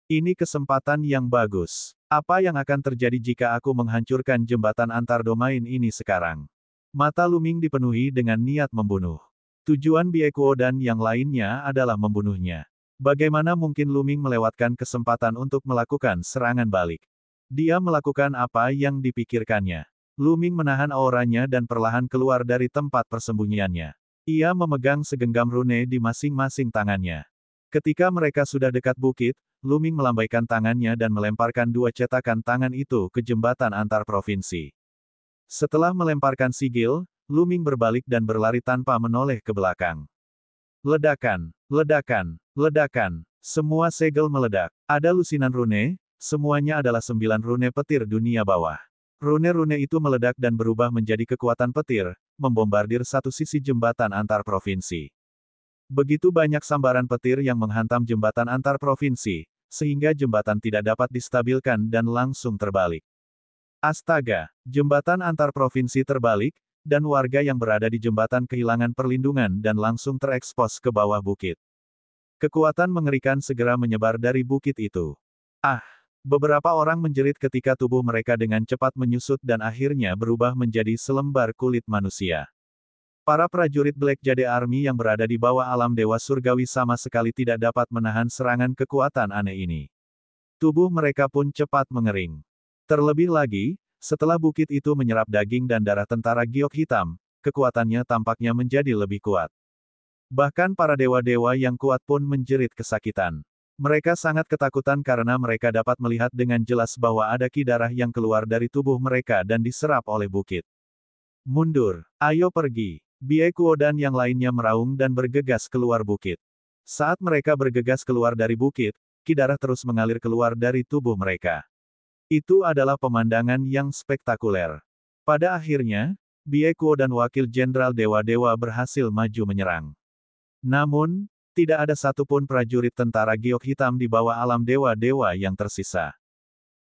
Ini kesempatan yang bagus. Apa yang akan terjadi jika aku menghancurkan jembatan antar domain ini sekarang? Mata Luming dipenuhi dengan niat membunuh. Tujuan Biekuo dan yang lainnya adalah membunuhnya. Bagaimana mungkin Luming melewatkan kesempatan untuk melakukan serangan balik? Dia melakukan apa yang dipikirkannya. Luming menahan auranya dan perlahan keluar dari tempat persembunyiannya. Ia memegang segenggam rune di masing-masing tangannya. Ketika mereka sudah dekat bukit, Luming melambaikan tangannya dan melemparkan dua cetakan tangan itu ke jembatan antar provinsi. Setelah melemparkan sigil, Luming berbalik dan berlari tanpa menoleh ke belakang. Ledakan, ledakan, ledakan. Semua segel meledak. Ada lusinan rune, semuanya adalah 9 rune petir dunia bawah. Rune-rune itu meledak dan berubah menjadi kekuatan petir, membombardir satu sisi jembatan antar provinsi. Begitu banyak sambaran petir yang menghantam jembatan antar provinsi, sehingga jembatan tidak dapat distabilkan dan langsung terbalik. Astaga, jembatan antar provinsi terbalik, dan warga yang berada di jembatan kehilangan perlindungan dan langsung terekspos ke bawah bukit. Kekuatan mengerikan segera menyebar dari bukit itu. Ah! Beberapa orang menjerit ketika tubuh mereka dengan cepat menyusut dan akhirnya berubah menjadi selembar kulit manusia. Para prajurit Black Jade Army yang berada di bawah alam dewa surgawi sama sekali tidak dapat menahan serangan kekuatan aneh ini. Tubuh mereka pun cepat mengering. Terlebih lagi, setelah bukit itu menyerap daging dan darah tentara giok hitam, kekuatannya tampaknya menjadi lebih kuat. Bahkan para dewa-dewa yang kuat pun menjerit kesakitan. Mereka sangat ketakutan karena mereka dapat melihat dengan jelas bahwa ada ki darah yang keluar dari tubuh mereka dan diserap oleh bukit. Mundur, ayo pergi. Bie Kuo dan yang lainnya meraung dan bergegas keluar bukit. Saat mereka bergegas keluar dari bukit, ki darah terus mengalir keluar dari tubuh mereka. Itu adalah pemandangan yang spektakuler. Pada akhirnya, Bie Kuo dan wakil jenderal dewa-dewa berhasil maju menyerang. Namun, tidak ada satupun prajurit tentara giok hitam di bawah alam dewa-dewa yang tersisa.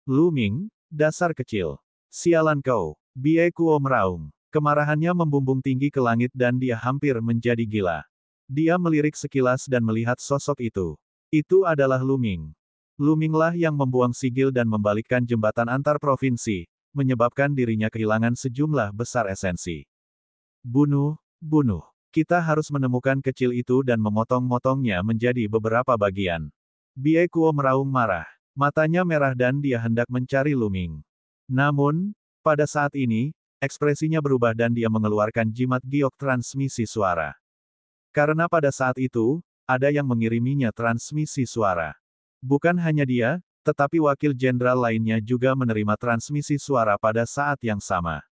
Lu Ming, dasar kecil. Sialan kau. Bie Kuo meraung. Kemarahannya membumbung tinggi ke langit dan dia hampir menjadi gila. Dia melirik sekilas dan melihat sosok itu. Itu adalah Lu Ming. Lu Minglah yang membuang sigil dan membalikkan jembatan antar provinsi, menyebabkan dirinya kehilangan sejumlah besar esensi. Bunuh, bunuh. Kita harus menemukan kecil itu dan memotong-motongnya menjadi beberapa bagian. Bie Kuo meraung marah. Matanya merah dan dia hendak mencari Lu Ming. Namun, pada saat ini, ekspresinya berubah dan dia mengeluarkan jimat giok transmisi suara. Karena pada saat itu, ada yang mengiriminya transmisi suara. Bukan hanya dia, tetapi wakil jenderal lainnya juga menerima transmisi suara pada saat yang sama.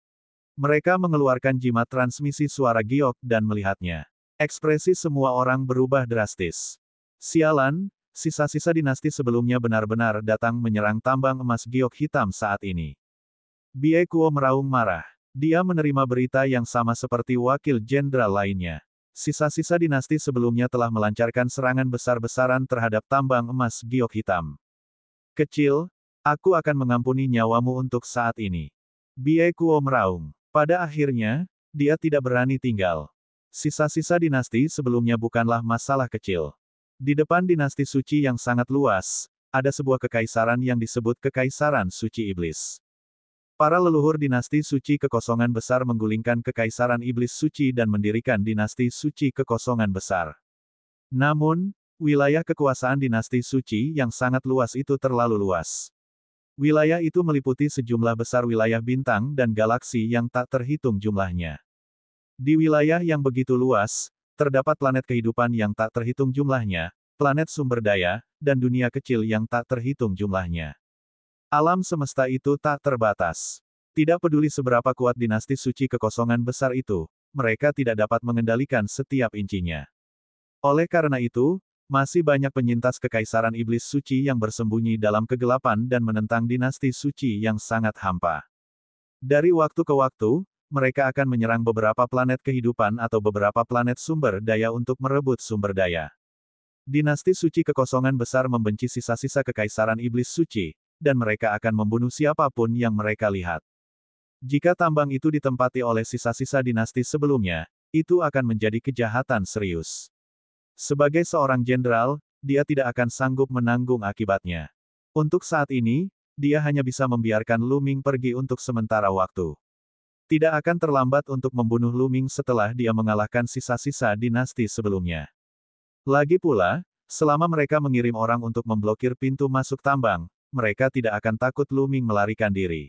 Mereka mengeluarkan jimat transmisi suara giok dan melihatnya. Ekspresi semua orang berubah drastis. Sialan, sisa-sisa dinasti sebelumnya benar-benar datang menyerang tambang emas giok hitam saat ini. Bie Kuo meraung marah. Dia menerima berita yang sama seperti wakil jenderal lainnya. Sisa-sisa dinasti sebelumnya telah melancarkan serangan besar-besaran terhadap tambang emas giok hitam. Kecil, aku akan mengampuni nyawamu untuk saat ini. Bie Kuo meraung. Pada akhirnya, dia tidak berani tinggal. Sisa-sisa dinasti sebelumnya bukanlah masalah kecil. Di depan dinasti suci yang sangat luas, ada sebuah kekaisaran yang disebut Kekaisaran Suci Iblis. Para leluhur dinasti suci kekosongan besar menggulingkan Kekaisaran Iblis Suci dan mendirikan dinasti suci kekosongan besar. Namun, wilayah kekuasaan dinasti suci yang sangat luas itu terlalu luas. Wilayah itu meliputi sejumlah besar wilayah bintang dan galaksi yang tak terhitung jumlahnya. Di wilayah yang begitu luas, terdapat planet kehidupan yang tak terhitung jumlahnya, planet sumber daya, dan dunia kecil yang tak terhitung jumlahnya. Alam semesta itu tak terbatas. Tidak peduli seberapa kuat dinasti suci kekosongan besar itu, mereka tidak dapat mengendalikan setiap incinya. Oleh karena itu, masih banyak penyintas Kekaisaran Iblis Suci yang bersembunyi dalam kegelapan dan menentang dinasti suci yang sangat hampa. Dari waktu ke waktu, mereka akan menyerang beberapa planet kehidupan atau beberapa planet sumber daya untuk merebut sumber daya. Dinasti suci kekosongan besar membenci sisa-sisa Kekaisaran Iblis Suci, dan mereka akan membunuh siapapun yang mereka lihat. Jika tambang itu ditempati oleh sisa-sisa dinasti sebelumnya, itu akan menjadi kejahatan serius. Sebagai seorang jenderal, dia tidak akan sanggup menanggung akibatnya. Untuk saat ini, dia hanya bisa membiarkan Lu Ming pergi untuk sementara waktu. Tidak akan terlambat untuk membunuh Lu Ming setelah dia mengalahkan sisa-sisa dinasti sebelumnya. Lagi pula, selama mereka mengirim orang untuk memblokir pintu masuk tambang, mereka tidak akan takut Lu Ming melarikan diri.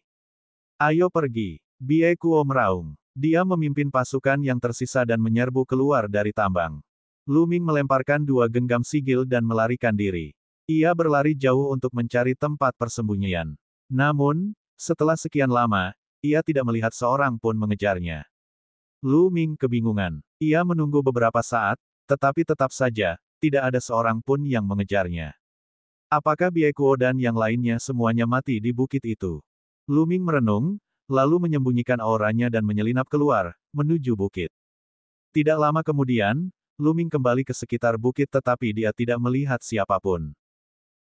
Ayo pergi. Bie Kuo meraung. Dia memimpin pasukan yang tersisa dan menyerbu keluar dari tambang. Lu Ming melemparkan 2 genggam sigil dan melarikan diri. Ia berlari jauh untuk mencari tempat persembunyian. Namun, setelah sekian lama, ia tidak melihat seorang pun mengejarnya. Lu Ming kebingungan. Ia menunggu beberapa saat, tetapi tetap saja, tidak ada seorang pun yang mengejarnya. Apakah Bie Kuo dan yang lainnya semuanya mati di bukit itu? Lu Ming merenung, lalu menyembunyikan auranya dan menyelinap keluar, menuju bukit. Tidak lama kemudian, Lu Ming kembali ke sekitar bukit tetapi dia tidak melihat siapapun.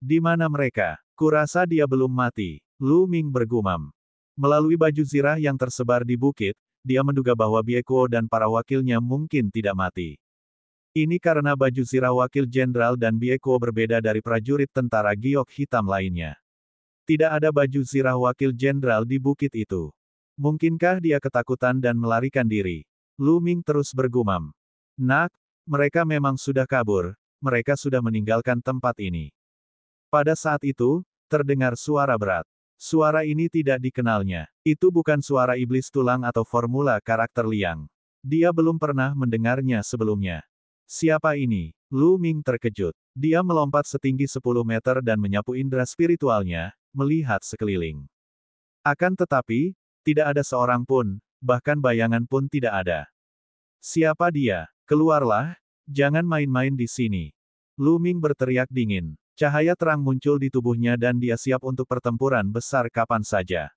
Di mana mereka? Kurasa dia belum mati. Lu Ming bergumam. Melalui baju zirah yang tersebar di bukit, dia menduga bahwa Bieko dan para wakilnya mungkin tidak mati. Ini karena baju zirah wakil jenderal dan Bieko berbeda dari prajurit tentara giok hitam lainnya. Tidak ada baju zirah wakil jenderal di bukit itu. Mungkinkah dia ketakutan dan melarikan diri? Lu Ming terus bergumam. Nak, mereka memang sudah kabur, mereka sudah meninggalkan tempat ini. Pada saat itu, terdengar suara berat. Suara ini tidak dikenalnya. Itu bukan suara iblis tulang atau formula karakter liang. Dia belum pernah mendengarnya sebelumnya. Siapa ini? Lu Ming terkejut. Dia melompat setinggi 10 meter dan menyapu indera spiritualnya, melihat sekeliling. Akan tetapi, tidak ada seorang pun, bahkan bayangan pun tidak ada. Siapa dia? Keluarlah, jangan main-main di sini. Lu Ming berteriak dingin. Cahaya terang muncul di tubuhnya dan dia siap untuk pertempuran besar kapan saja.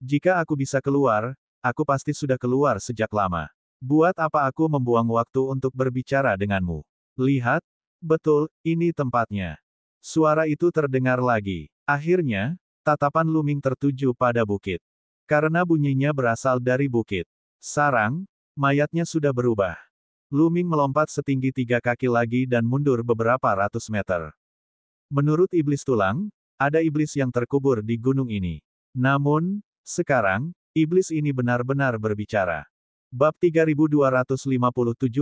Jika aku bisa keluar, aku pasti sudah keluar sejak lama. Buat apa aku membuang waktu untuk berbicara denganmu? Lihat, betul, ini tempatnya. Suara itu terdengar lagi. Akhirnya, tatapan Lu Ming tertuju pada bukit. Karena bunyinya berasal dari bukit. Sarang, mayatnya sudah berubah. Lu Ming melompat setinggi 3 kaki lagi dan mundur beberapa ratus meter. Menurut iblis tulang, ada iblis yang terkubur di gunung ini. Namun, sekarang, iblis ini benar-benar berbicara. Bab 3257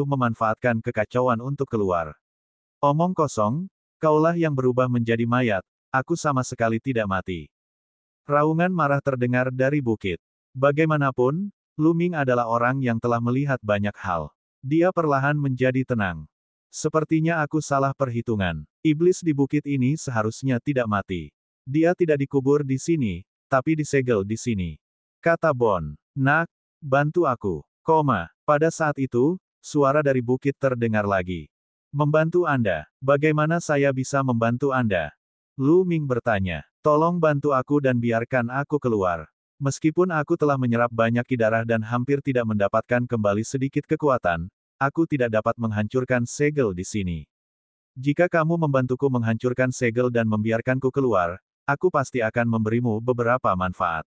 memanfaatkan kekacauan untuk keluar. Omong kosong, kaulah yang berubah menjadi mayat, aku sama sekali tidak mati. Raungan marah terdengar dari bukit. Bagaimanapun, Lu Ming adalah orang yang telah melihat banyak hal. Dia perlahan menjadi tenang. Sepertinya aku salah perhitungan. Iblis di bukit ini seharusnya tidak mati. Dia tidak dikubur di sini, tapi disegel di sini. Kata Bon. Nak, bantu aku. Pada saat itu, suara dari bukit terdengar lagi. Membantu Anda. Bagaimana saya bisa membantu Anda? Lu Ming bertanya. Tolong bantu aku dan biarkan aku keluar. Meskipun aku telah menyerap banyak ki darah dan hampir tidak mendapatkan kembali sedikit kekuatan, aku tidak dapat menghancurkan segel di sini. Jika kamu membantuku menghancurkan segel dan membiarkanku keluar, aku pasti akan memberimu beberapa manfaat.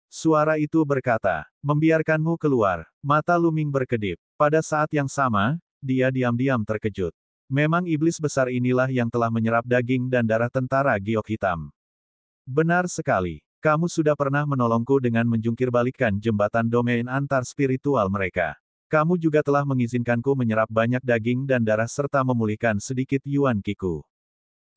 Suara itu berkata, membiarkanmu keluar. Mata Lu Ming berkedip. Pada saat yang sama, dia diam-diam terkejut. Memang iblis besar inilah yang telah menyerap daging dan darah tentara giok hitam. Benar sekali. Kamu sudah pernah menolongku dengan menjungkirbalikkan jembatan domain antar spiritual mereka. Kamu juga telah mengizinkanku menyerap banyak daging dan darah serta memulihkan sedikit Yuan Kiku.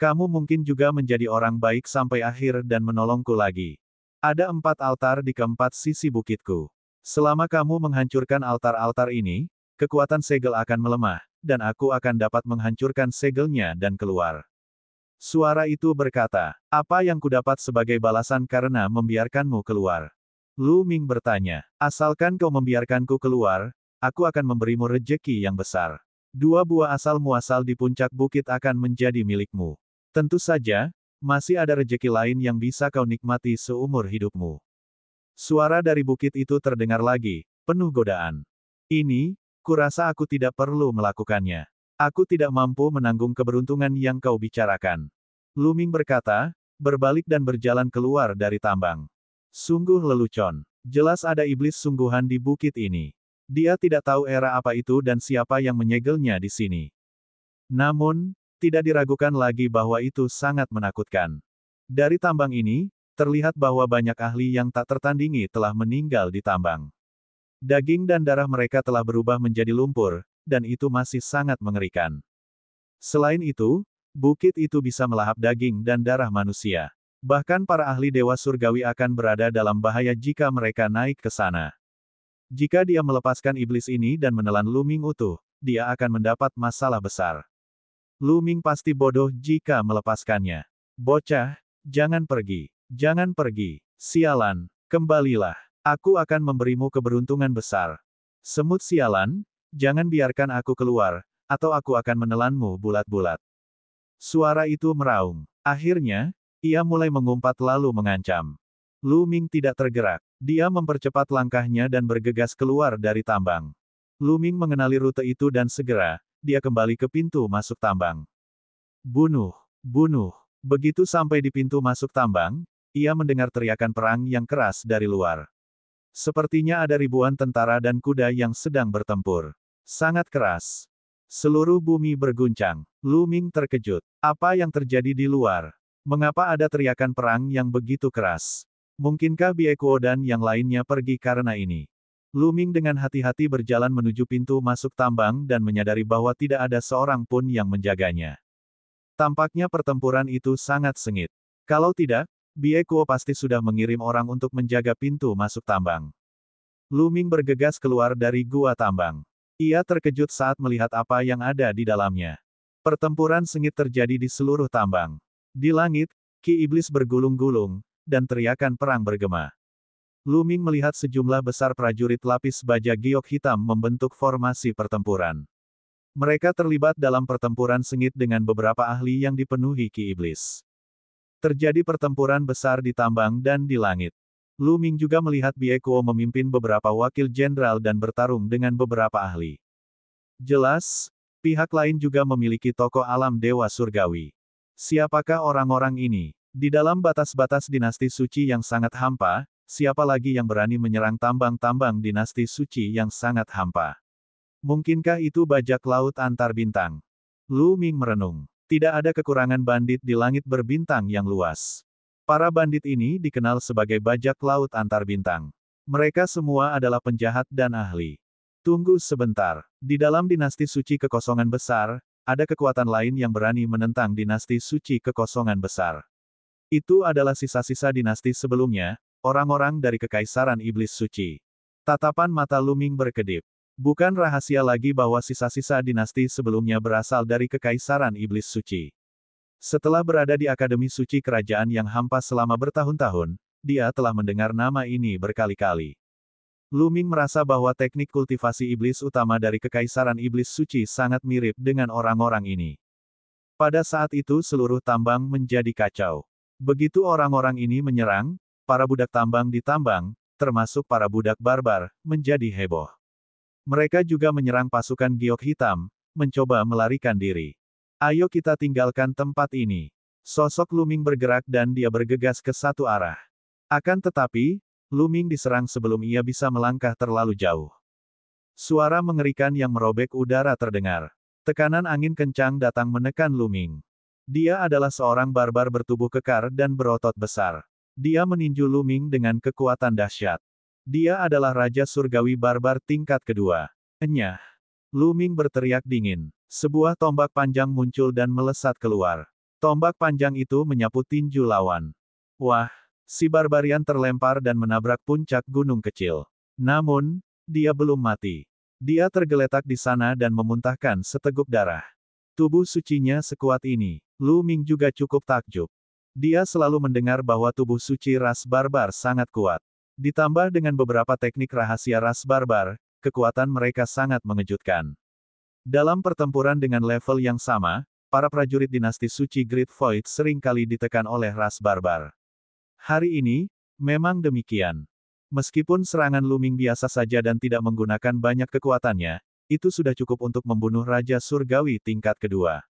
Kamu mungkin juga menjadi orang baik sampai akhir dan menolongku lagi. Ada 4 altar di keempat sisi bukitku. Selama kamu menghancurkan altar-altar ini, kekuatan segel akan melemah, dan aku akan dapat menghancurkan segelnya dan keluar. Suara itu berkata, apa yang kudapat sebagai balasan karena membiarkanmu keluar? Lu Ming bertanya, asalkan kau membiarkanku keluar, aku akan memberimu rejeki yang besar. 2 buah asal muasal di puncak bukit akan menjadi milikmu. Tentu saja, masih ada rejeki lain yang bisa kau nikmati seumur hidupmu. Suara dari bukit itu terdengar lagi, penuh godaan. Ini, kurasa aku tidak perlu melakukannya. Aku tidak mampu menanggung keberuntungan yang kau bicarakan. Lu Ming berkata, berbalik dan berjalan keluar dari tambang. Sungguh lelucon. Jelas ada iblis sungguhan di bukit ini. Dia tidak tahu era apa itu dan siapa yang menyegelnya di sini. Namun, tidak diragukan lagi bahwa itu sangat menakutkan. Dari tambang ini, terlihat bahwa banyak ahli yang tak tertandingi telah meninggal di tambang. Daging dan darah mereka telah berubah menjadi lumpur, dan itu masih sangat mengerikan. Selain itu, bukit itu bisa melahap daging dan darah manusia. Bahkan para ahli dewa surgawi akan berada dalam bahaya jika mereka naik ke sana. Jika dia melepaskan iblis ini dan menelan Lu Ming utuh, dia akan mendapat masalah besar. Lu Ming pasti bodoh jika melepaskannya. Bocah, jangan pergi. Jangan pergi. Sialan, kembalilah. Aku akan memberimu keberuntungan besar. Semut sialan, jangan biarkan aku keluar, atau aku akan menelanmu bulat-bulat. Suara itu meraung. Akhirnya, ia mulai mengumpat lalu mengancam. Lu Ming tidak tergerak. Dia mempercepat langkahnya dan bergegas keluar dari tambang. Lu Ming mengenali rute itu dan segera, dia kembali ke pintu masuk tambang. Bunuh, bunuh. Begitu sampai di pintu masuk tambang, ia mendengar teriakan perang yang keras dari luar. Sepertinya ada ribuan tentara dan kuda yang sedang bertempur. Sangat keras. Seluruh bumi berguncang. Lu Ming terkejut. Apa yang terjadi di luar? Mengapa ada teriakan perang yang begitu keras? Mungkinkah Biekuo dan yang lainnya pergi karena ini? Lu Ming dengan hati-hati berjalan menuju pintu masuk tambang dan menyadari bahwa tidak ada seorang pun yang menjaganya. Tampaknya pertempuran itu sangat sengit. Kalau tidak, Biekuo pasti sudah mengirim orang untuk menjaga pintu masuk tambang. Lu Ming bergegas keluar dari gua tambang. Ia terkejut saat melihat apa yang ada di dalamnya. Pertempuran sengit terjadi di seluruh tambang. Di langit, ki iblis bergulung-gulung, dan teriakan perang bergema. Lu Ming melihat sejumlah besar prajurit lapis baja giok hitam membentuk formasi pertempuran. Mereka terlibat dalam pertempuran sengit dengan beberapa ahli yang dipenuhi ki iblis. Terjadi pertempuran besar di tambang dan di langit. Lu Ming juga melihat Biekuo memimpin beberapa wakil jenderal dan bertarung dengan beberapa ahli. Jelas, pihak lain juga memiliki tokoh alam dewa surgawi. Siapakah orang-orang ini? Di dalam batas-batas dinasti suci yang sangat hampa, siapa lagi yang berani menyerang tambang-tambang dinasti suci yang sangat hampa? Mungkinkah itu bajak laut antar bintang? Lu Ming merenung. Tidak ada kekurangan bandit di langit berbintang yang luas. Para bandit ini dikenal sebagai bajak laut antar bintang. Mereka semua adalah penjahat dan ahli. Tunggu sebentar. Di dalam dinasti suci kekosongan besar, ada kekuatan lain yang berani menentang dinasti suci kekosongan besar. Itu adalah sisa-sisa dinasti sebelumnya, orang-orang dari kekaisaran iblis suci. Tatapan mata Lu Ming berkedip. Bukan rahasia lagi bahwa sisa-sisa dinasti sebelumnya berasal dari kekaisaran iblis suci. Setelah berada di Akademi Suci Kerajaan yang hampa selama bertahun-tahun, dia telah mendengar nama ini berkali-kali. Lu Ming merasa bahwa teknik kultivasi iblis utama dari Kekaisaran Iblis Suci sangat mirip dengan orang-orang ini. Pada saat itu seluruh tambang menjadi kacau. Begitu orang-orang ini menyerang, para budak tambang di tambang, termasuk para budak barbar, menjadi heboh. Mereka juga menyerang pasukan giok hitam, mencoba melarikan diri. Ayo kita tinggalkan tempat ini. Sosok Lu Ming bergerak dan dia bergegas ke satu arah. Akan tetapi, Lu Ming diserang sebelum ia bisa melangkah terlalu jauh. Suara mengerikan yang merobek udara terdengar. Tekanan angin kencang datang menekan Lu Ming. Dia adalah seorang barbar bertubuh kekar dan berotot besar. Dia meninju Lu Ming dengan kekuatan dahsyat. Dia adalah Raja Surgawi Barbar tingkat kedua. Enyah. Lu Ming berteriak dingin. Sebuah tombak panjang muncul dan melesat keluar. Tombak panjang itu menyapu tinju lawan. Wah, si barbarian terlempar dan menabrak puncak gunung kecil. Namun, dia belum mati. Dia tergeletak di sana dan memuntahkan seteguk darah. Tubuh sucinya sekuat ini. Lu Ming juga cukup takjub. Dia selalu mendengar bahwa tubuh suci ras barbar sangat kuat. Ditambah dengan beberapa teknik rahasia ras barbar, kekuatan mereka sangat mengejutkan. Dalam pertempuran dengan level yang sama, para prajurit dinasti suci Great Void sering kali ditekan oleh ras barbar. Hari ini, memang demikian. Meskipun serangan Lu Ming biasa saja dan tidak menggunakan banyak kekuatannya, itu sudah cukup untuk membunuh Raja Surgawi tingkat kedua.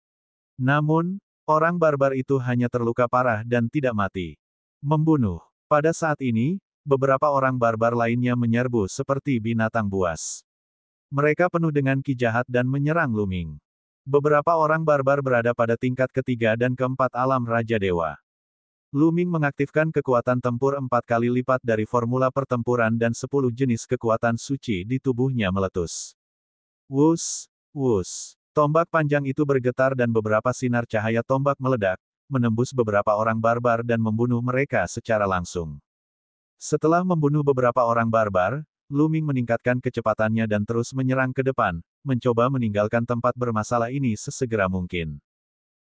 Namun, orang barbar itu hanya terluka parah dan tidak mati. Membunuh. Pada saat ini, beberapa orang barbar lainnya menyerbu seperti binatang buas. Mereka penuh dengan ki jahat dan menyerang Lu Ming. Beberapa orang barbar berada pada tingkat ketiga dan keempat alam Raja Dewa. Lu Ming mengaktifkan kekuatan tempur 4 kali lipat dari formula pertempuran dan 10 jenis kekuatan suci di tubuhnya meletus. Wus, wus. Tombak panjang itu bergetar dan beberapa sinar cahaya tombak meledak, menembus beberapa orang barbar dan membunuh mereka secara langsung. Setelah membunuh beberapa orang barbar, Lu Ming meningkatkan kecepatannya dan terus menyerang ke depan, mencoba meninggalkan tempat bermasalah ini sesegera mungkin.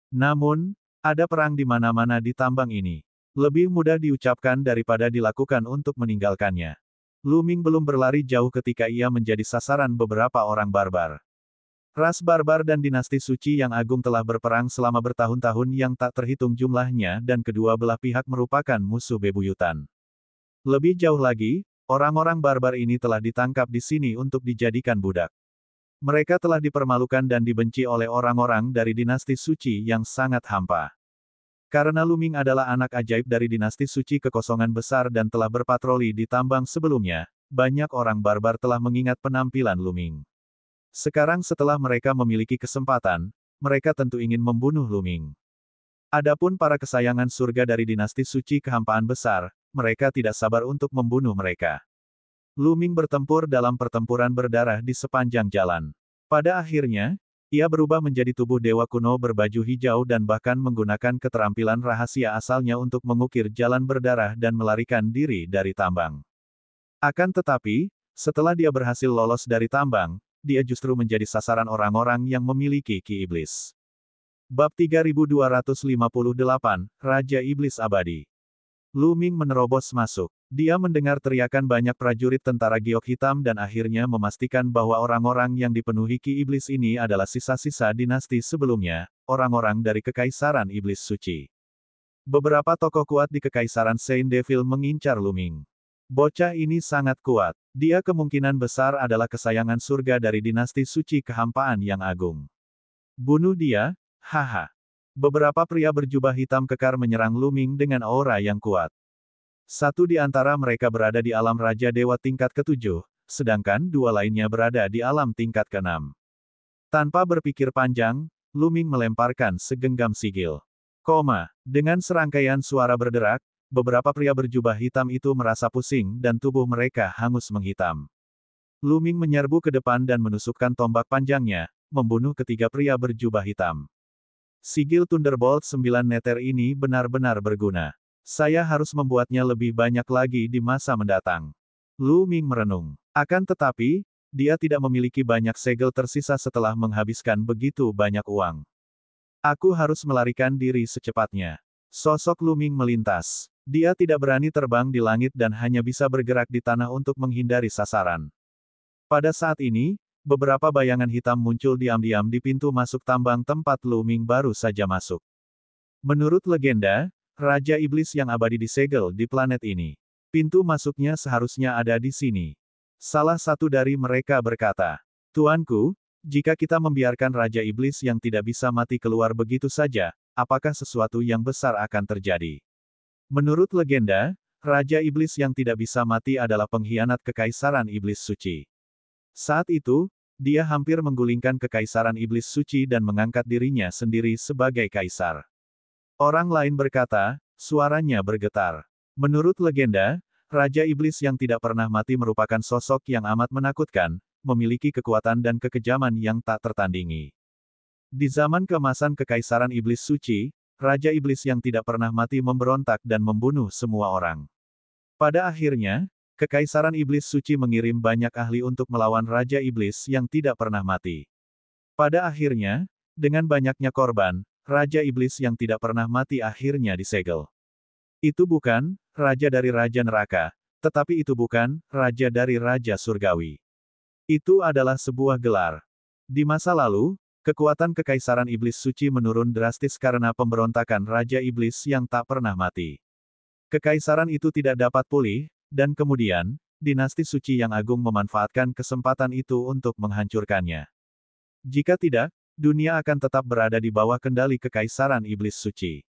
Namun, ada perang di mana-mana di tambang ini. Lebih mudah diucapkan daripada dilakukan untuk meninggalkannya. Lu Ming belum berlari jauh ketika ia menjadi sasaran beberapa orang barbar. Ras barbar dan dinasti suci yang agung telah berperang selama bertahun-tahun yang tak terhitung jumlahnya dan kedua belah pihak merupakan musuh bebuyutan. Lebih jauh lagi, orang-orang barbar ini telah ditangkap di sini untuk dijadikan budak. Mereka telah dipermalukan dan dibenci oleh orang-orang dari dinasti suci yang sangat hampa. Karena Luming adalah anak ajaib dari dinasti suci kekosongan besar dan telah berpatroli di tambang sebelumnya, banyak orang barbar telah mengingat penampilan Luming. Sekarang setelah mereka memiliki kesempatan, mereka tentu ingin membunuh Luming. Adapun para kesayangan surga dari dinasti suci kehampaan besar, mereka tidak sabar untuk membunuh mereka. Luming bertempur dalam pertempuran berdarah di sepanjang jalan. Pada akhirnya, ia berubah menjadi tubuh dewa kuno berbaju hijau dan bahkan menggunakan keterampilan rahasia asalnya untuk mengukir jalan berdarah dan melarikan diri dari tambang. Akan tetapi, setelah dia berhasil lolos dari tambang, dia justru menjadi sasaran orang-orang yang memiliki ki iblis. Bab 3258, Raja Iblis Abadi. Luming menerobos masuk. Dia mendengar teriakan banyak prajurit tentara giok hitam dan akhirnya memastikan bahwa orang-orang yang dipenuhi ki iblis ini adalah sisa-sisa dinasti sebelumnya, orang-orang dari Kekaisaran Iblis Suci. Beberapa tokoh kuat di Kekaisaran Saint Devil mengincar Luming. Bocah ini sangat kuat. Dia kemungkinan besar adalah kesayangan surga dari dinasti suci kehampaan yang agung. Bunuh dia, haha. Beberapa pria berjubah hitam kekar menyerang Luming dengan aura yang kuat. Satu di antara mereka berada di alam Raja Dewa tingkat ke-7, sedangkan dua lainnya berada di alam tingkat ke-6. Tanpa berpikir panjang, Luming melemparkan segenggam sigil. Dengan serangkaian suara berderak, beberapa pria berjubah hitam itu merasa pusing dan tubuh mereka hangus menghitam. Luming menyerbu ke depan dan menusukkan tombak panjangnya, membunuh ketiga pria berjubah hitam. Sigil Thunderbolt 9 meter ini benar-benar berguna. Saya harus membuatnya lebih banyak lagi di masa mendatang. Luming merenung. Akan tetapi, dia tidak memiliki banyak segel tersisa setelah menghabiskan begitu banyak uang. Aku harus melarikan diri secepatnya. Sosok Luming melintas. Dia tidak berani terbang di langit dan hanya bisa bergerak di tanah untuk menghindari sasaran. Pada saat ini, beberapa bayangan hitam muncul diam-diam di pintu masuk tambang tempat Luming baru saja masuk. Menurut legenda, Raja Iblis yang abadi disegel di planet ini. Pintu masuknya seharusnya ada di sini. Salah satu dari mereka berkata, "Tuanku, jika kita membiarkan Raja Iblis yang tidak bisa mati keluar begitu saja, apakah sesuatu yang besar akan terjadi?" Menurut legenda, Raja Iblis yang tidak bisa mati adalah pengkhianat Kekaisaran Iblis Suci. Saat itu, dia hampir menggulingkan Kekaisaran Iblis Suci dan mengangkat dirinya sendiri sebagai kaisar. Orang lain berkata, suaranya bergetar. Menurut legenda, Raja Iblis yang tidak pernah mati merupakan sosok yang amat menakutkan, memiliki kekuatan dan kekejaman yang tak tertandingi. Di zaman keemasan Kekaisaran Iblis Suci, Raja Iblis yang tidak pernah mati memberontak dan membunuh semua orang. Pada akhirnya, Kekaisaran Iblis Suci mengirim banyak ahli untuk melawan Raja Iblis yang tidak pernah mati. Pada akhirnya, dengan banyaknya korban, Raja Iblis yang tidak pernah mati akhirnya disegel. Itu bukan Raja dari Raja Neraka, tetapi itu bukan Raja dari Raja Surgawi. Itu adalah sebuah gelar. Di masa lalu, kekuatan Kekaisaran Iblis Suci menurun drastis karena pemberontakan Raja Iblis yang tak pernah mati. Kekaisaran itu tidak dapat pulih, dan kemudian, dinasti suci yang agung memanfaatkan kesempatan itu untuk menghancurkannya. Jika tidak, dunia akan tetap berada di bawah kendali Kekaisaran Iblis Suci.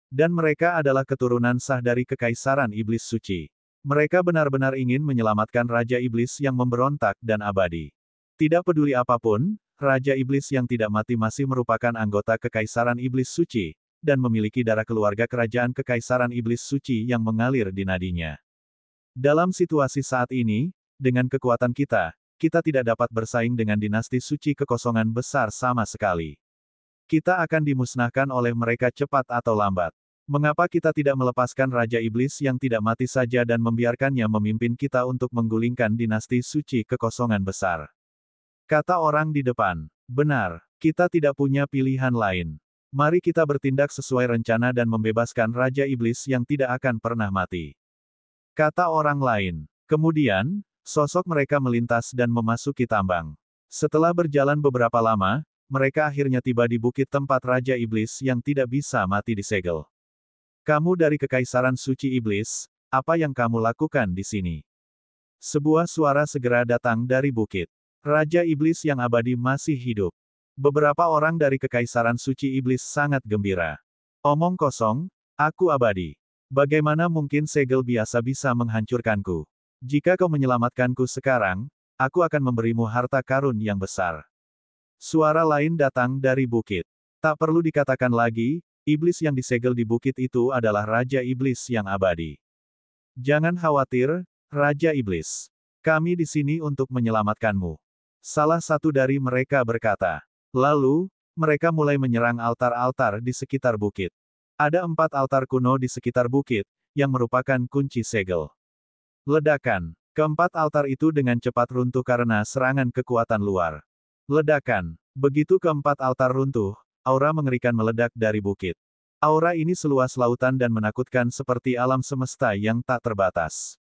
Dan mereka adalah keturunan sah dari Kekaisaran Iblis Suci. Mereka benar-benar ingin menyelamatkan Raja Iblis yang memberontak dan abadi. Tidak peduli apapun, Raja Iblis yang tidak mati masih merupakan anggota Kekaisaran Iblis Suci, dan memiliki darah keluarga kerajaan Kekaisaran Iblis Suci yang mengalir di nadinya. Dalam situasi saat ini, dengan kekuatan kita tidak dapat bersaing dengan dinasti suci kekosongan besar sama sekali. Kita akan dimusnahkan oleh mereka cepat atau lambat. Mengapa kita tidak melepaskan Raja Iblis yang tidak mati saja dan membiarkannya memimpin kita untuk menggulingkan dinasti suci kekosongan besar? Kata orang di depan. Benar, kita tidak punya pilihan lain. Mari kita bertindak sesuai rencana dan membebaskan Raja Iblis yang tidak akan pernah mati. Kata orang lain. Kemudian, sosok mereka melintas dan memasuki tambang. Setelah berjalan beberapa lama, mereka akhirnya tiba di bukit tempat Raja Iblis yang tidak bisa mati disegel. Kamu dari Kekaisaran Suci Iblis, apa yang kamu lakukan di sini? Sebuah suara segera datang dari bukit. Raja Iblis yang abadi masih hidup. Beberapa orang dari Kekaisaran Suci Iblis sangat gembira. Omong kosong, aku abadi. Bagaimana mungkin segel biasa bisa menghancurkanku? Jika kau menyelamatkanku sekarang, aku akan memberimu harta karun yang besar. Suara lain datang dari bukit. Tak perlu dikatakan lagi, iblis yang disegel di bukit itu adalah Raja Iblis yang abadi. Jangan khawatir, Raja Iblis. Kami di sini untuk menyelamatkanmu. Salah satu dari mereka berkata. Lalu, mereka mulai menyerang altar-altar di sekitar bukit. Ada 4 altar kuno di sekitar bukit, yang merupakan kunci segel. Ledakan. Keempat altar itu dengan cepat runtuh karena serangan kekuatan luar. Ledakan. Begitu keempat altar runtuh, aura mengerikan meledak dari bukit. Aura ini seluas lautan dan menakutkan seperti alam semesta yang tak terbatas.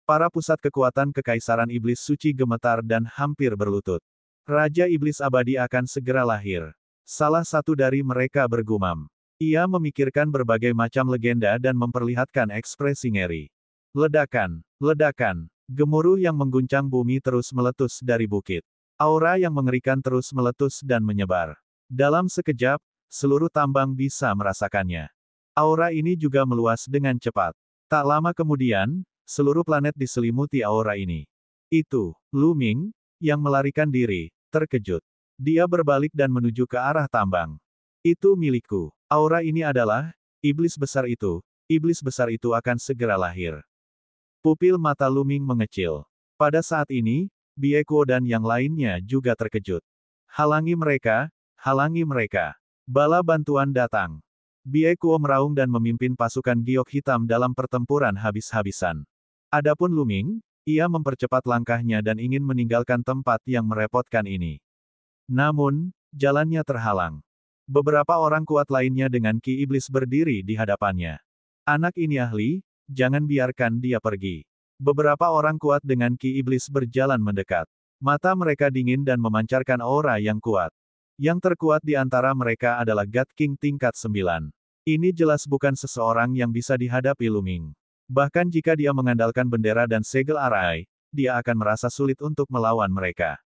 Para pusat kekuatan Kekaisaran Iblis Suci gemetar dan hampir berlutut. Raja Iblis Abadi akan segera lahir. Salah satu dari mereka bergumam. Ia memikirkan berbagai macam legenda dan memperlihatkan ekspresi ngeri. Ledakan, ledakan, gemuruh yang mengguncang bumi terus meletus dari bukit. Aura yang mengerikan terus meletus dan menyebar. Dalam sekejap, seluruh tambang bisa merasakannya. Aura ini juga meluas dengan cepat. Tak lama kemudian, seluruh planet diselimuti aura ini. Itu, Lu Ming, yang melarikan diri, terkejut. Dia berbalik dan menuju ke arah tambang. Itu milikku. Aura ini adalah, iblis besar itu akan segera lahir. Pupil mata Lu Ming mengecil. Pada saat ini, Biekuo dan yang lainnya juga terkejut. Halangi mereka, halangi mereka. Bala bantuan datang. Biekuo meraung dan memimpin pasukan giok hitam dalam pertempuran habis-habisan. Adapun Lu Ming, ia mempercepat langkahnya dan ingin meninggalkan tempat yang merepotkan ini. Namun, jalannya terhalang. Beberapa orang kuat lainnya dengan ki iblis berdiri di hadapannya. Anak ini ahli, jangan biarkan dia pergi. Beberapa orang kuat dengan ki iblis berjalan mendekat. Mata mereka dingin dan memancarkan aura yang kuat. Yang terkuat di antara mereka adalah God King tingkat 9. Ini jelas bukan seseorang yang bisa dihadapi Lu Ming. Bahkan jika dia mengandalkan bendera dan segel arai, dia akan merasa sulit untuk melawan mereka.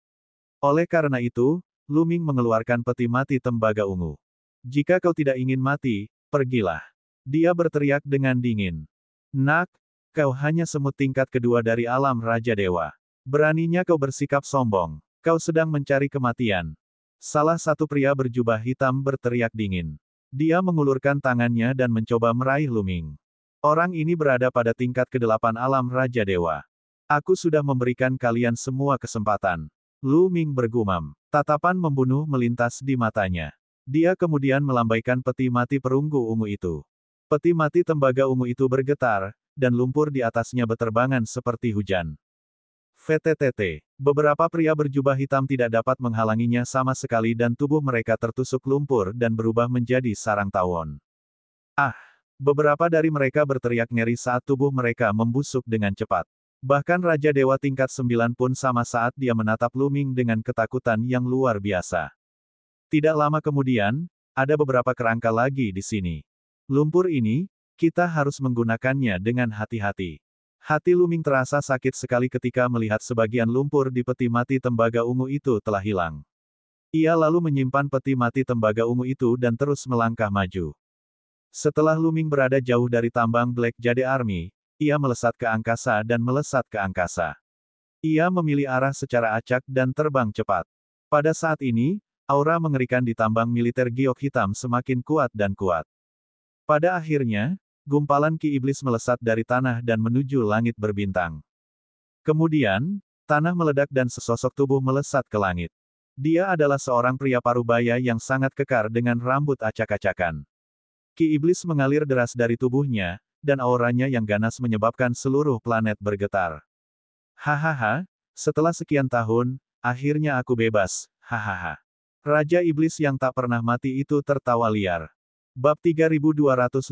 Oleh karena itu, Lu Ming mengeluarkan peti mati tembaga ungu. Jika kau tidak ingin mati, pergilah. Dia berteriak dengan dingin. Nak, kau hanya semut tingkat kedua dari alam Raja Dewa. Beraninya kau bersikap sombong. Kau sedang mencari kematian. Salah satu pria berjubah hitam berteriak dingin. Dia mengulurkan tangannya dan mencoba meraih Lu Ming. Orang ini berada pada tingkat ke-8 alam Raja Dewa. Aku sudah memberikan kalian semua kesempatan. Lu Ming bergumam. Tatapan membunuh melintas di matanya. Dia kemudian melambaikan peti mati perunggu ungu itu. Peti mati tembaga ungu itu bergetar, dan lumpur di atasnya beterbangan seperti hujan. VTTT. Beberapa pria berjubah hitam tidak dapat menghalanginya sama sekali dan tubuh mereka tertusuk lumpur dan berubah menjadi sarang tawon. Ah! Beberapa dari mereka berteriak ngeri saat tubuh mereka membusuk dengan cepat. Bahkan Raja Dewa tingkat 9 pun sama saat dia menatap Lu Ming dengan ketakutan yang luar biasa. Tidak lama kemudian, ada beberapa kerangka lagi di sini. Lumpur ini, kita harus menggunakannya dengan hati-hati. Hati Lu Ming terasa sakit sekali ketika melihat sebagian lumpur di peti mati tembaga ungu itu telah hilang. Ia lalu menyimpan peti mati tembaga ungu itu dan terus melangkah maju. Setelah Lu Ming berada jauh dari tambang Black Jade Army, ia melesat ke angkasa dan melesat ke angkasa. Ia memilih arah secara acak dan terbang cepat. Pada saat ini, aura mengerikan di tambang militer giok hitam semakin kuat dan kuat. Pada akhirnya, gumpalan ki iblis melesat dari tanah dan menuju langit berbintang. Kemudian, tanah meledak dan sesosok tubuh melesat ke langit. Dia adalah seorang pria parubaya yang sangat kekar dengan rambut acak-acakan. Ki iblis mengalir deras dari tubuhnya, dan auranya yang ganas menyebabkan seluruh planet bergetar. Hahaha, setelah sekian tahun, akhirnya aku bebas, hahaha. Raja Iblis yang tak pernah mati itu tertawa liar. Bab 3259,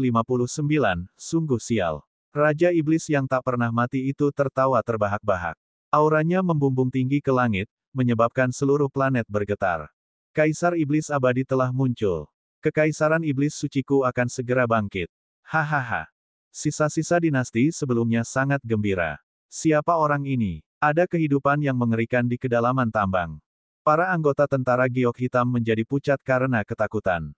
sungguh sial. Raja Iblis yang tak pernah mati itu tertawa terbahak-bahak. Auranya membumbung tinggi ke langit, menyebabkan seluruh planet bergetar. Kaisar Iblis Abadi telah muncul. Kekaisaran Iblis Suciku akan segera bangkit. Hahaha. Sisa-sisa dinasti sebelumnya sangat gembira. Siapa orang ini? Ada kehidupan yang mengerikan di kedalaman tambang. Para anggota tentara giok hitam menjadi pucat karena ketakutan.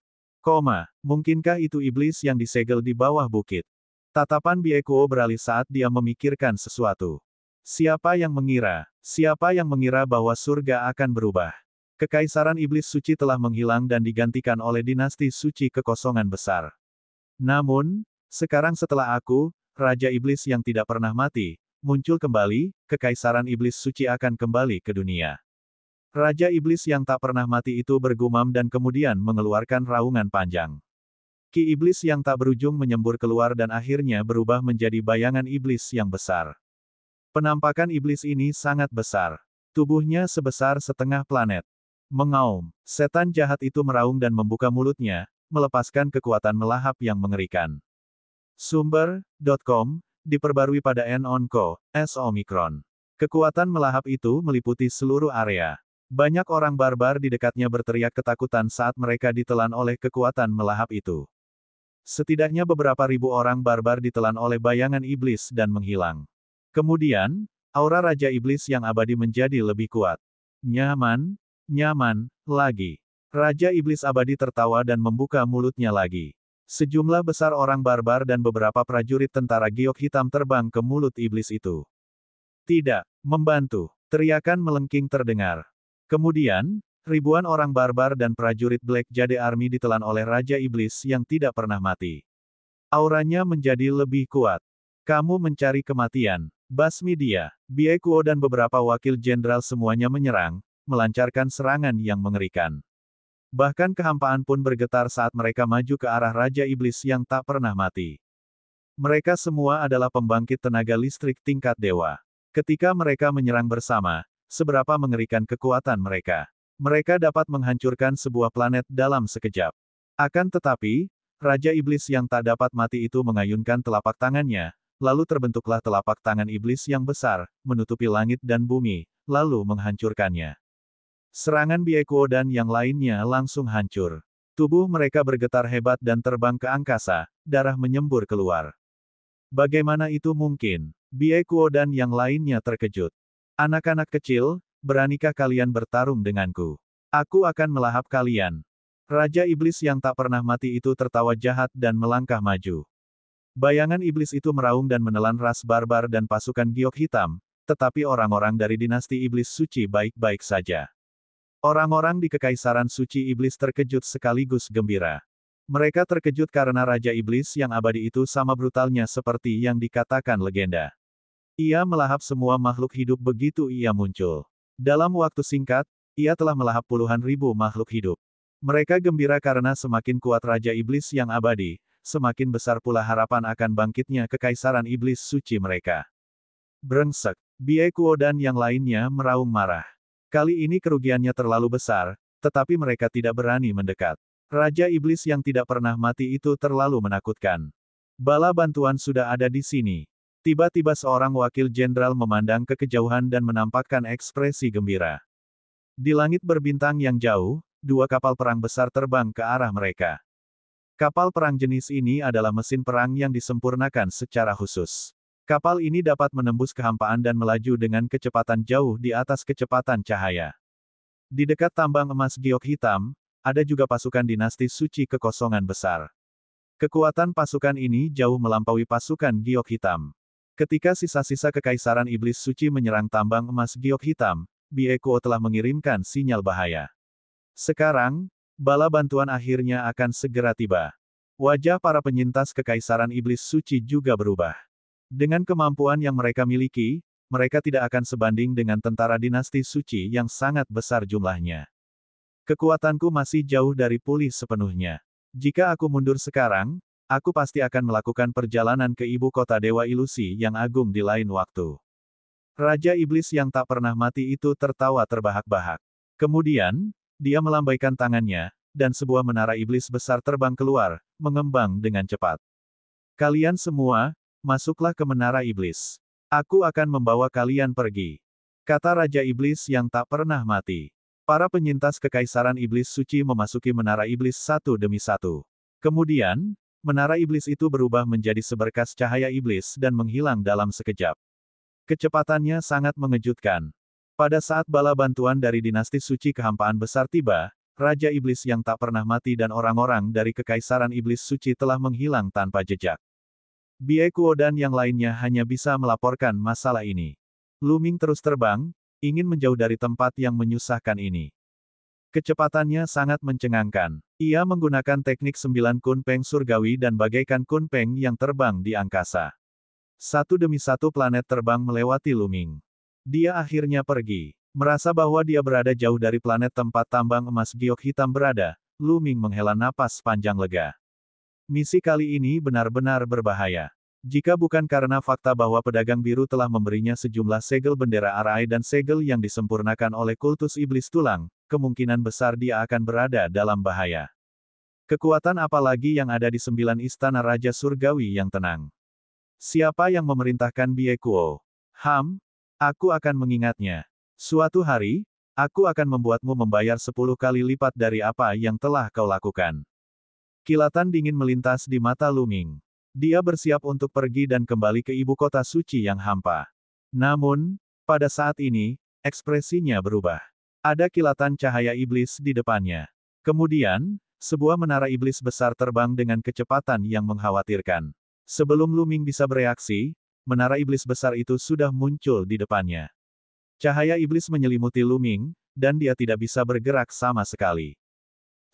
Mungkinkah itu iblis yang disegel di bawah bukit? Tatapan Biekuo beralih saat dia memikirkan sesuatu. Siapa yang mengira bahwa surga akan berubah? Kekaisaran iblis suci telah menghilang dan digantikan oleh dinasti suci kekosongan besar. Namun, sekarang setelah aku, Raja Iblis yang tidak pernah mati, muncul kembali, kekaisaran iblis suci akan kembali ke dunia. Raja Iblis yang tak pernah mati itu bergumam dan kemudian mengeluarkan raungan panjang. Ki iblis yang tak berujung menyembur keluar dan akhirnya berubah menjadi bayangan iblis yang besar. Penampakan iblis ini sangat besar. Tubuhnya sebesar setengah planet. Mengaum, setan jahat itu meraung dan membuka mulutnya, melepaskan kekuatan melahap yang mengerikan. Sumber.com, diperbarui pada N-Onco, S Omicron. Kekuatan melahap itu meliputi seluruh area. Banyak orang barbar di dekatnya berteriak ketakutan saat mereka ditelan oleh kekuatan melahap itu. Setidaknya beberapa ribu orang barbar ditelan oleh bayangan iblis dan menghilang. Kemudian, aura Raja Iblis yang abadi menjadi lebih kuat. Nyaman lagi. Raja Iblis abadi tertawa dan membuka mulutnya lagi. Sejumlah besar orang barbar dan beberapa prajurit tentara giok hitam terbang ke mulut iblis itu. Tidak membantu. Teriakan melengking terdengar. Kemudian, ribuan orang barbar dan prajurit Black Jade Army ditelan oleh Raja Iblis yang tidak pernah mati. Auranya menjadi lebih kuat. Kamu mencari kematian. Basmi dia. Biekuo dan beberapa wakil jenderal semuanya menyerang, melancarkan serangan yang mengerikan. Bahkan kehampaan pun bergetar saat mereka maju ke arah Raja Iblis yang tak pernah mati. Mereka semua adalah pembangkit tenaga listrik tingkat dewa. Ketika mereka menyerang bersama, seberapa mengerikan kekuatan mereka. Mereka dapat menghancurkan sebuah planet dalam sekejap. Akan tetapi, Raja Iblis yang tak dapat mati itu mengayunkan telapak tangannya, lalu terbentuklah telapak tangan iblis yang besar, menutupi langit dan bumi, lalu menghancurkannya. Serangan Biekuo dan yang lainnya langsung hancur. Tubuh mereka bergetar hebat dan terbang ke angkasa, darah menyembur keluar. Bagaimana itu mungkin? Biekuo dan yang lainnya terkejut. Anak-anak kecil, beranikah kalian bertarung denganku? Aku akan melahap kalian. Raja Iblis yang tak pernah mati itu tertawa jahat dan melangkah maju. Bayangan iblis itu meraung dan menelan ras barbar dan pasukan giok hitam, tetapi orang-orang dari dinasti iblis suci baik-baik saja. Orang-orang di kekaisaran suci iblis terkejut sekaligus gembira. Mereka terkejut karena Raja Iblis yang abadi itu sama brutalnya seperti yang dikatakan legenda. Ia melahap semua makhluk hidup begitu ia muncul. Dalam waktu singkat, ia telah melahap puluhan ribu makhluk hidup. Mereka gembira karena semakin kuat Raja Iblis yang abadi, semakin besar pula harapan akan bangkitnya kekaisaran iblis suci mereka. Brengsek. Biekuo dan yang lainnya meraung marah. Kali ini kerugiannya terlalu besar, tetapi mereka tidak berani mendekat. Raja Iblis yang tidak pernah mati itu terlalu menakutkan. Bala bantuan sudah ada di sini. Tiba-tiba seorang wakil jenderal memandang ke kejauhan dan menampakkan ekspresi gembira. Di langit berbintang yang jauh, dua kapal perang besar terbang ke arah mereka. Kapal perang jenis ini adalah mesin perang yang disempurnakan secara khusus. Kapal ini dapat menembus kehampaan dan melaju dengan kecepatan jauh di atas kecepatan cahaya. Di dekat tambang emas giok hitam, ada juga pasukan dinasti suci kekosongan besar. Kekuatan pasukan ini jauh melampaui pasukan giok hitam. Ketika sisa-sisa kekaisaran iblis suci menyerang tambang emas giok hitam, Biekuo telah mengirimkan sinyal bahaya. Sekarang, bala bantuan akhirnya akan segera tiba. Wajah para penyintas kekaisaran iblis suci juga berubah. Dengan kemampuan yang mereka miliki, mereka tidak akan sebanding dengan tentara dinasti suci yang sangat besar jumlahnya. Kekuatanku masih jauh dari pulih sepenuhnya. Jika aku mundur sekarang, aku pasti akan melakukan perjalanan ke ibu kota Dewa Ilusi yang agung di lain waktu. Raja Iblis yang tak pernah mati itu tertawa terbahak-bahak. Kemudian, dia melambaikan tangannya, dan sebuah menara iblis besar terbang keluar, mengembang dengan cepat. Kalian semua, masuklah ke menara iblis. Aku akan membawa kalian pergi. Kata Raja Iblis yang tak pernah mati. Para penyintas kekaisaran iblis suci memasuki menara iblis satu demi satu. Kemudian, menara iblis itu berubah menjadi seberkas cahaya iblis dan menghilang dalam sekejap. Kecepatannya sangat mengejutkan. Pada saat bala bantuan dari dinasti suci kehampaan besar tiba, Raja Iblis yang tak pernah mati dan orang-orang dari Kekaisaran Iblis Suci telah menghilang tanpa jejak. Biekuo dan yang lainnya hanya bisa melaporkan masalah ini. Lu Ming terus terbang, ingin menjauh dari tempat yang menyusahkan ini. Kecepatannya sangat mencengangkan. Ia menggunakan teknik 9 kunpeng surgawi dan bagaikan kunpeng yang terbang di angkasa. Satu demi satu planet terbang melewati Lu Ming. Dia akhirnya pergi. Merasa bahwa dia berada jauh dari planet tempat tambang emas giok hitam berada, Lu Ming menghela napas panjang lega. Misi kali ini benar-benar berbahaya. Jika bukan karena fakta bahwa pedagang biru telah memberinya sejumlah segel bendera arai dan segel yang disempurnakan oleh kultus iblis tulang, kemungkinan besar dia akan berada dalam bahaya. Kekuatan apa lagi yang ada di 9 istana Raja Surgawi yang tenang? Siapa yang memerintahkan Biekuo? Aku akan mengingatnya. Suatu hari, aku akan membuatmu membayar 10 kali lipat dari apa yang telah kau lakukan. Kilatan dingin melintas di mata Lu Ming. Dia bersiap untuk pergi dan kembali ke ibu kota suci yang hampa. Namun, pada saat ini, ekspresinya berubah. Ada kilatan cahaya iblis di depannya. Kemudian, sebuah menara iblis besar terbang dengan kecepatan yang mengkhawatirkan. Sebelum Lu Ming bisa bereaksi, menara iblis besar itu sudah muncul di depannya. Cahaya iblis menyelimuti Lu Ming, dan dia tidak bisa bergerak sama sekali.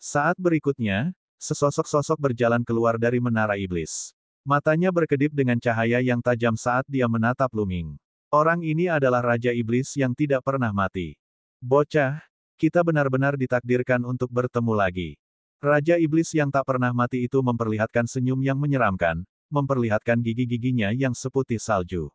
Saat berikutnya, sesosok-sosok berjalan keluar dari menara iblis. Matanya berkedip dengan cahaya yang tajam saat dia menatap Lu Ming. Orang ini adalah Raja Iblis yang tidak pernah mati. Bocah, kita benar-benar ditakdirkan untuk bertemu lagi. Raja Iblis yang tak pernah mati itu memperlihatkan senyum yang menyeramkan, memperlihatkan gigi-giginya yang seputih salju.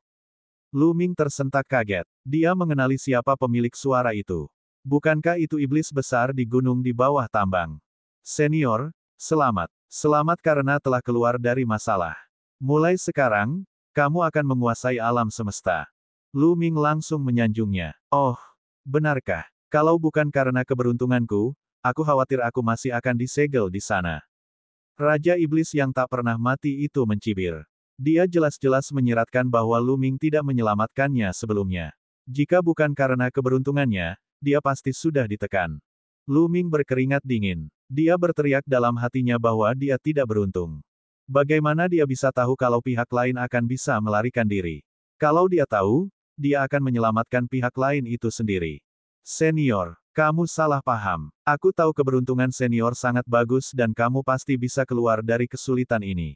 Lu Ming tersentak kaget. Dia mengenali siapa pemilik suara itu. Bukankah itu iblis besar di gunung di bawah tambang? Senior, selamat. Selamat karena telah keluar dari masalah. Mulai sekarang, kamu akan menguasai alam semesta. Lu Ming langsung menyanjungnya. Oh, benarkah? Kalau bukan karena keberuntunganku, aku khawatir aku masih akan disegel di sana. Raja Iblis yang tak pernah mati itu mencibir. Dia jelas-jelas menyiratkan bahwa Lu Ming tidak menyelamatkannya sebelumnya. Jika bukan karena keberuntungannya, dia pasti sudah ditekan. Lu Ming berkeringat dingin. Dia berteriak dalam hatinya bahwa dia tidak beruntung. Bagaimana dia bisa tahu kalau pihak lain akan bisa melarikan diri? Kalau dia tahu, dia akan menyelamatkan pihak lain itu sendiri. Senior, kamu salah paham. Aku tahu keberuntungan senior sangat bagus dan kamu pasti bisa keluar dari kesulitan ini.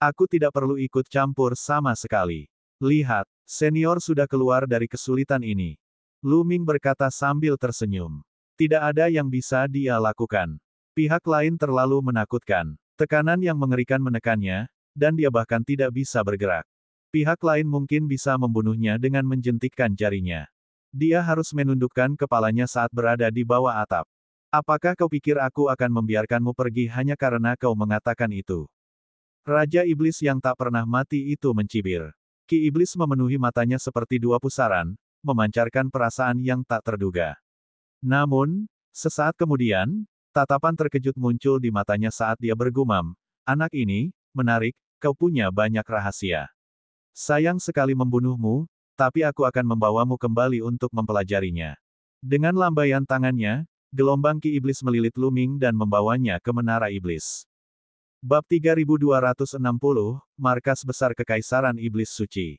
Aku tidak perlu ikut campur sama sekali. Lihat, senior sudah keluar dari kesulitan ini. Lu Ming berkata sambil tersenyum. Tidak ada yang bisa dia lakukan. Pihak lain terlalu menakutkan. Tekanan yang mengerikan menekannya, dan dia bahkan tidak bisa bergerak. Pihak lain mungkin bisa membunuhnya dengan menjentikkan jarinya. Dia harus menundukkan kepalanya saat berada di bawah atap. Apakah kau pikir aku akan membiarkanmu pergi hanya karena kau mengatakan itu? Raja Iblis yang tak pernah mati itu mencibir. Ki Iblis memenuhi matanya seperti dua pusaran, memancarkan perasaan yang tak terduga. Namun, sesaat kemudian, tatapan terkejut muncul di matanya saat dia bergumam, "Anak ini, menarik, kau punya banyak rahasia. Sayang sekali membunuhmu, tapi aku akan membawamu kembali untuk mempelajarinya." Dengan lambaian tangannya, gelombang Ki Iblis melilit Lu Ming dan membawanya ke menara iblis. Bab 3260, Markas Besar Kekaisaran Iblis Suci.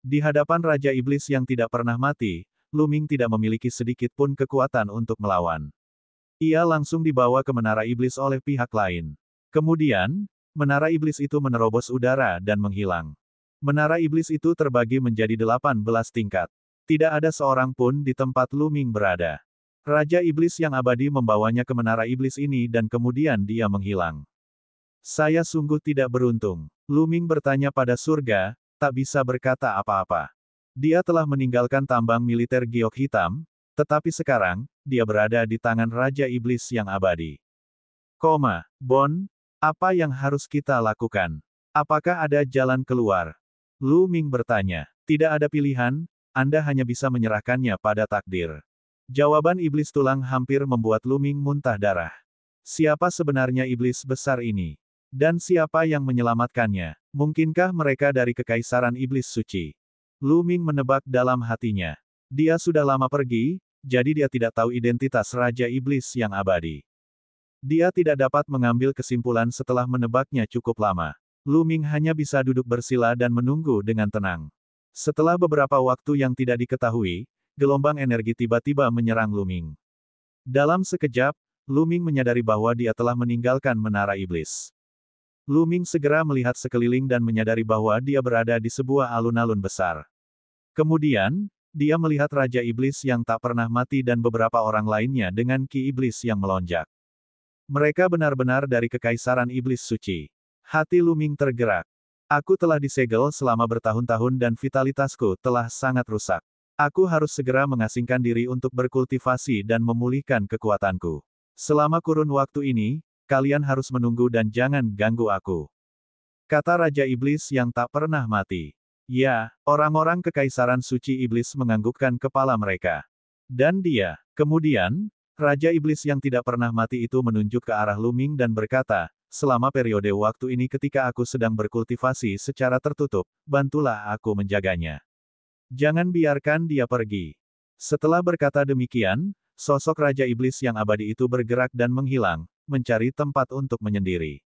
Di hadapan Raja Iblis yang tidak pernah mati, Lu Ming tidak memiliki sedikit pun kekuatan untuk melawan. Ia langsung dibawa ke menara iblis oleh pihak lain. Kemudian, menara iblis itu menerobos udara dan menghilang. Menara iblis itu terbagi menjadi 18 tingkat. Tidak ada seorang pun di tempat Lu Ming berada. Raja Iblis yang abadi membawanya ke menara iblis ini dan kemudian dia menghilang. Saya sungguh tidak beruntung. Lu Ming bertanya pada surga, tak bisa berkata apa-apa. Dia telah meninggalkan tambang militer giok hitam, tetapi sekarang, dia berada di tangan Raja Iblis yang abadi. Bon, apa yang harus kita lakukan? Apakah ada jalan keluar? Lu Ming bertanya. Tidak ada pilihan, Anda hanya bisa menyerahkannya pada takdir. Jawaban iblis tulang hampir membuat Lu Ming muntah darah. Siapa sebenarnya iblis besar ini? Dan siapa yang menyelamatkannya? Mungkinkah mereka dari Kekaisaran Iblis Suci? Lu Ming menebak dalam hatinya. Dia sudah lama pergi, jadi dia tidak tahu identitas Raja Iblis yang abadi. Dia tidak dapat mengambil kesimpulan setelah menebaknya cukup lama. Lu Ming hanya bisa duduk bersila dan menunggu dengan tenang. Setelah beberapa waktu yang tidak diketahui, gelombang energi tiba-tiba menyerang Lu Ming. Dalam sekejap, Lu Ming menyadari bahwa dia telah meninggalkan menara iblis. Lu Ming segera melihat sekeliling dan menyadari bahwa dia berada di sebuah alun-alun besar. Kemudian, dia melihat Raja Iblis yang tak pernah mati dan beberapa orang lainnya dengan ki iblis yang melonjak. Mereka benar-benar dari Kekaisaran Iblis Suci. Hati Lu Ming tergerak. Aku telah disegel selama bertahun-tahun dan vitalitasku telah sangat rusak. Aku harus segera mengasingkan diri untuk berkultivasi dan memulihkan kekuatanku. Selama kurun waktu ini, kalian harus menunggu dan jangan ganggu aku. Kata Raja Iblis yang tak pernah mati. Ya, orang-orang Kekaisaran Suci Iblis menganggukkan kepala mereka. Dan dia, kemudian, Raja Iblis yang tidak pernah mati itu menunjuk ke arah Lu Ming dan berkata, selama periode waktu ini ketika aku sedang berkultivasi secara tertutup, bantulah aku menjaganya. Jangan biarkan dia pergi. Setelah berkata demikian, sosok Raja Iblis yang abadi itu bergerak dan menghilang, mencari tempat untuk menyendiri.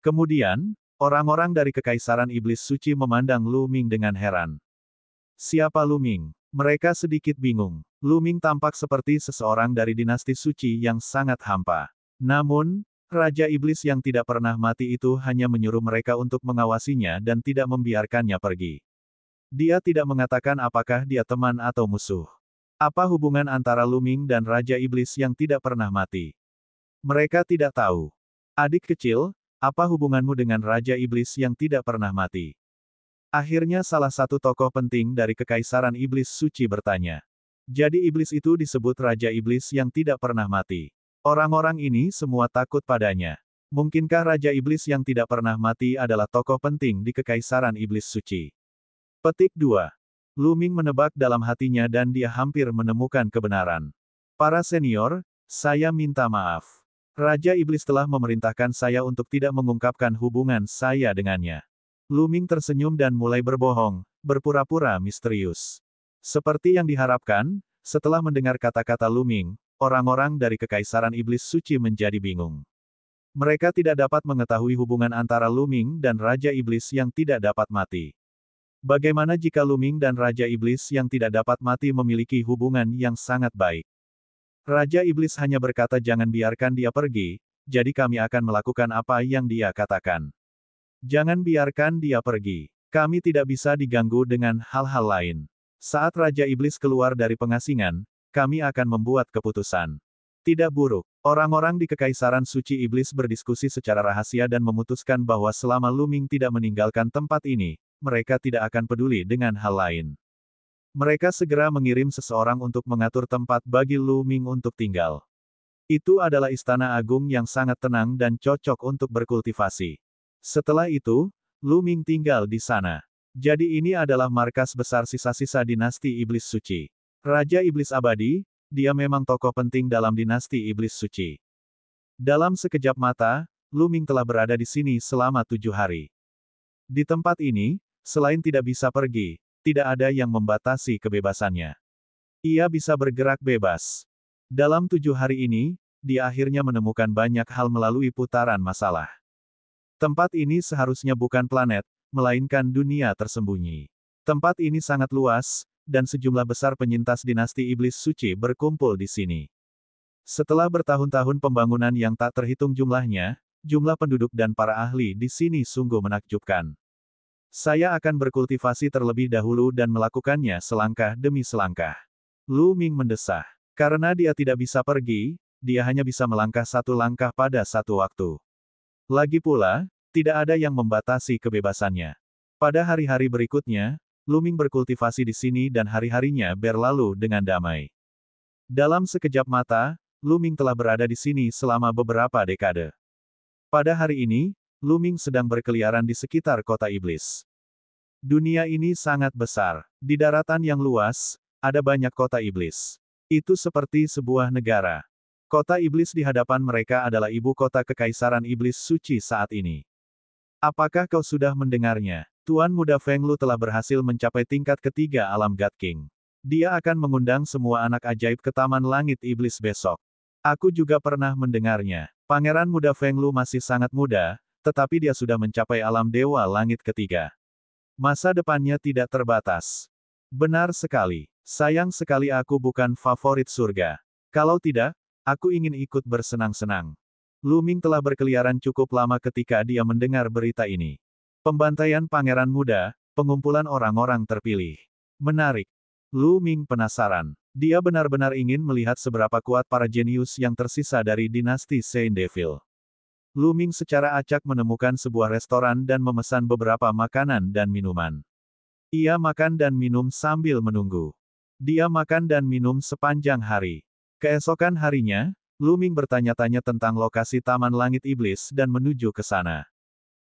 Kemudian, orang-orang dari Kekaisaran Iblis Suci memandang Lu Ming dengan heran. Siapa Lu Ming? Mereka sedikit bingung. Lu Ming tampak seperti seseorang dari dinasti suci yang sangat hampa. Namun, Raja Iblis yang tidak pernah mati itu hanya menyuruh mereka untuk mengawasinya dan tidak membiarkannya pergi. Dia tidak mengatakan apakah dia teman atau musuh. Apa hubungan antara Lu Ming dan Raja Iblis yang tidak pernah mati? Mereka tidak tahu. Adik kecil, apa hubunganmu dengan Raja Iblis yang tidak pernah mati? Akhirnya salah satu tokoh penting dari Kekaisaran Iblis Suci bertanya. Jadi iblis itu disebut Raja Iblis yang tidak pernah mati. Orang-orang ini semua takut padanya. Mungkinkah Raja Iblis yang tidak pernah mati adalah tokoh penting di Kekaisaran Iblis Suci? Petik 2. Lu Ming menebak dalam hatinya dan dia hampir menemukan kebenaran. Para senior, saya minta maaf. Raja Iblis telah memerintahkan saya untuk tidak mengungkapkan hubungan saya dengannya. Lu Ming tersenyum dan mulai berbohong, berpura-pura misterius. Seperti yang diharapkan, setelah mendengar kata-kata Lu Ming, orang-orang dari Kekaisaran Iblis Suci menjadi bingung. Mereka tidak dapat mengetahui hubungan antara Lu Ming dan Raja Iblis yang tidak dapat mati. Bagaimana jika Lu Ming dan Raja Iblis yang tidak dapat mati memiliki hubungan yang sangat baik? Raja Iblis hanya berkata jangan biarkan dia pergi, jadi kami akan melakukan apa yang dia katakan. Jangan biarkan dia pergi. Kami tidak bisa diganggu dengan hal-hal lain. Saat Raja Iblis keluar dari pengasingan, kami akan membuat keputusan. Tidak buruk. Orang-orang di Kekaisaran Suci Iblis berdiskusi secara rahasia dan memutuskan bahwa selama Lu Ming tidak meninggalkan tempat ini, mereka tidak akan peduli dengan hal lain. Mereka segera mengirim seseorang untuk mengatur tempat bagi Lu Ming untuk tinggal. Itu adalah istana agung yang sangat tenang dan cocok untuk berkultivasi. Setelah itu, Lu Ming tinggal di sana. Jadi ini adalah markas besar sisa-sisa dinasti Iblis Suci. Raja Iblis Abadi, dia memang tokoh penting dalam dinasti Iblis Suci. Dalam sekejap mata, Lu Ming telah berada di sini selama 7 hari. Di tempat ini, selain tidak bisa pergi, tidak ada yang membatasi kebebasannya. Ia bisa bergerak bebas. Dalam 7 hari ini, dia akhirnya menemukan banyak hal melalui putaran masalah. Tempat ini seharusnya bukan planet, melainkan dunia tersembunyi. Tempat ini sangat luas, dan sejumlah besar penyintas dinasti Iblis Suci berkumpul di sini. Setelah bertahun-tahun pembangunan yang tak terhitung jumlahnya, jumlah penduduk dan para ahli di sini sungguh menakjubkan. Saya akan berkultivasi terlebih dahulu dan melakukannya selangkah demi selangkah. Lu Ming mendesah. Karena dia tidak bisa pergi, dia hanya bisa melangkah satu langkah pada satu waktu. Lagi pula, tidak ada yang membatasi kebebasannya. Pada hari-hari berikutnya, Lu Ming berkultivasi di sini dan hari-harinya berlalu dengan damai. Dalam sekejap mata, Lu Ming telah berada di sini selama beberapa dekade. Pada hari ini, Lu Ming sedang berkeliaran di sekitar kota iblis. Dunia ini sangat besar. Di daratan yang luas, ada banyak kota iblis. Itu seperti sebuah negara. Kota iblis di hadapan mereka adalah ibu kota Kekaisaran Iblis Suci saat ini. Apakah kau sudah mendengarnya? Tuan Muda Feng Lu telah berhasil mencapai tingkat ketiga alam God King. Dia akan mengundang semua anak ajaib ke Taman Langit Iblis besok. Aku juga pernah mendengarnya. Pangeran muda Feng Lu masih sangat muda, tetapi dia sudah mencapai alam dewa langit ketiga. Masa depannya tidak terbatas. Benar sekali. Sayang sekali aku bukan favorit surga. Kalau tidak, aku ingin ikut bersenang-senang. Lu Ming telah berkeliaran cukup lama ketika dia mendengar berita ini. Pembantaian pangeran muda, pengumpulan orang-orang terpilih. Menarik. Lu Ming penasaran. Dia benar-benar ingin melihat seberapa kuat para jenius yang tersisa dari dinasti Saint Devil. Lu Ming secara acak menemukan sebuah restoran dan memesan beberapa makanan dan minuman. Ia makan dan minum sambil menunggu. Dia makan dan minum sepanjang hari. Keesokan harinya, Lu Ming bertanya-tanya tentang lokasi Taman Langit Iblis dan menuju ke sana.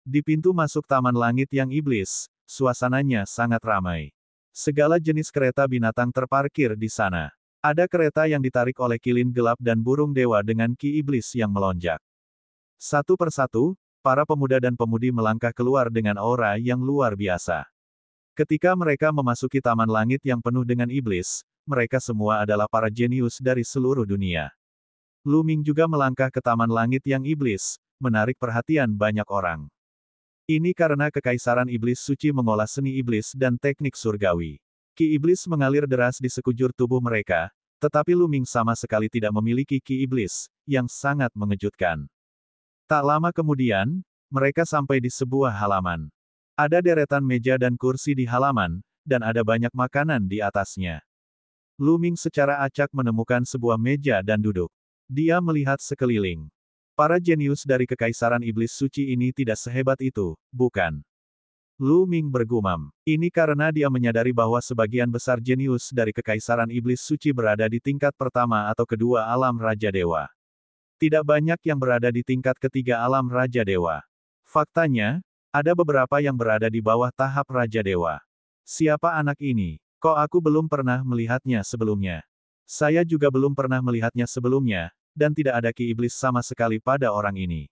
Di pintu masuk Taman Langit yang Iblis, suasananya sangat ramai. Segala jenis kereta binatang terparkir di sana. Ada kereta yang ditarik oleh kilin gelap dan burung dewa dengan ki iblis yang melonjak. Satu persatu, para pemuda dan pemudi melangkah keluar dengan aura yang luar biasa. Ketika mereka memasuki Taman Langit yang penuh dengan iblis, mereka semua adalah para jenius dari seluruh dunia. Lu Ming juga melangkah ke Taman Langit yang iblis, menarik perhatian banyak orang. Ini karena Kekaisaran Iblis Suci mengolah seni iblis dan teknik surgawi. Ki iblis mengalir deras di sekujur tubuh mereka, tetapi Lu Ming sama sekali tidak memiliki ki iblis, yang sangat mengejutkan. Tak lama kemudian, mereka sampai di sebuah halaman. Ada deretan meja dan kursi di halaman, dan ada banyak makanan di atasnya. Lu Ming secara acak menemukan sebuah meja dan duduk. Dia melihat sekeliling. Para jenius dari Kekaisaran Iblis Suci ini tidak sehebat itu, bukan? Lu Ming bergumam. Ini karena dia menyadari bahwa sebagian besar jenius dari Kekaisaran Iblis Suci berada di tingkat pertama atau kedua alam Raja Dewa. Tidak banyak yang berada di tingkat ketiga alam Raja Dewa. Faktanya, ada beberapa yang berada di bawah tahap Raja Dewa. Siapa anak ini? Kok aku belum pernah melihatnya sebelumnya? Saya juga belum pernah melihatnya sebelumnya, dan tidak ada ki iblis sama sekali pada orang ini.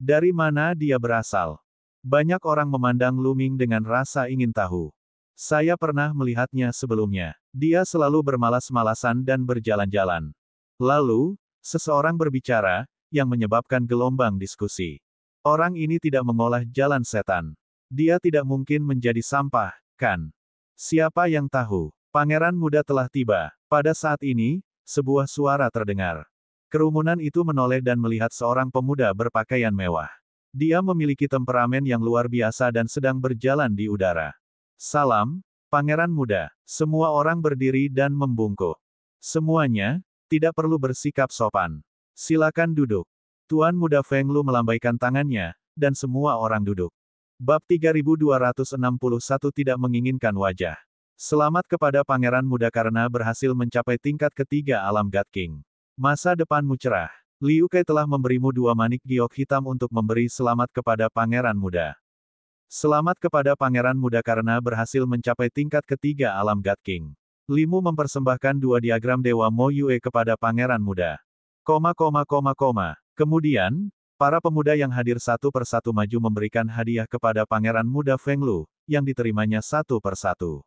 Dari mana dia berasal? Banyak orang memandang Lu Ming dengan rasa ingin tahu. Saya pernah melihatnya sebelumnya. Dia selalu bermalas-malasan dan berjalan-jalan. Lalu, seseorang berbicara, yang menyebabkan gelombang diskusi. Orang ini tidak mengolah jalan setan. Dia tidak mungkin menjadi sampah, kan? Siapa yang tahu? Pangeran muda telah tiba. Pada saat ini, sebuah suara terdengar. Kerumunan itu menoleh dan melihat seorang pemuda berpakaian mewah. Dia memiliki temperamen yang luar biasa dan sedang berjalan di udara. Salam, Pangeran muda. Semua orang berdiri dan membungkuk. Semuanya, tidak perlu bersikap sopan. Silakan duduk. Tuan Muda Feng Lu melambaikan tangannya, dan semua orang duduk. Bab 3261 tidak menginginkan wajah. Selamat kepada Pangeran Muda karena berhasil mencapai tingkat ketiga alam God King. Masa depanmu cerah. Liu Kai telah memberimu 2 manik giok hitam untuk memberi selamat kepada Pangeran Muda. Selamat kepada Pangeran Muda karena berhasil mencapai tingkat ketiga alam God King. Limu mempersembahkan 2 diagram Dewa Mo Yue kepada Pangeran Muda. Kemudian, para pemuda yang hadir satu persatu maju memberikan hadiah kepada Pangeran Muda Feng Lu, yang diterimanya satu persatu.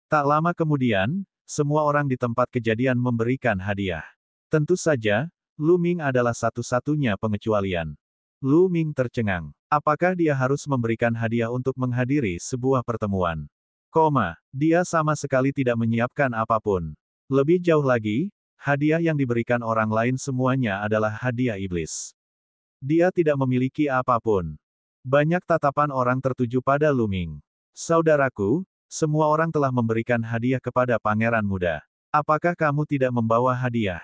Tak lama kemudian, semua orang di tempat kejadian memberikan hadiah. Tentu saja, Lu Ming adalah satu-satunya pengecualian. Lu Ming tercengang. Apakah dia harus memberikan hadiah untuk menghadiri sebuah pertemuan? Dia sama sekali tidak menyiapkan apapun. Lebih jauh lagi, hadiah yang diberikan orang lain semuanya adalah hadiah iblis. Dia tidak memiliki apapun. Banyak tatapan orang tertuju pada Lu Ming. Saudaraku, semua orang telah memberikan hadiah kepada Pangeran Muda. Apakah kamu tidak membawa hadiah?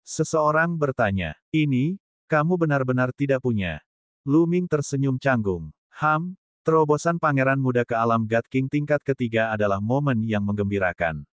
Seseorang bertanya. Ini, kamu benar-benar tidak punya. Lu Ming tersenyum canggung. Terobosan Pangeran Muda ke alam God King tingkat ketiga adalah momen yang menggembirakan.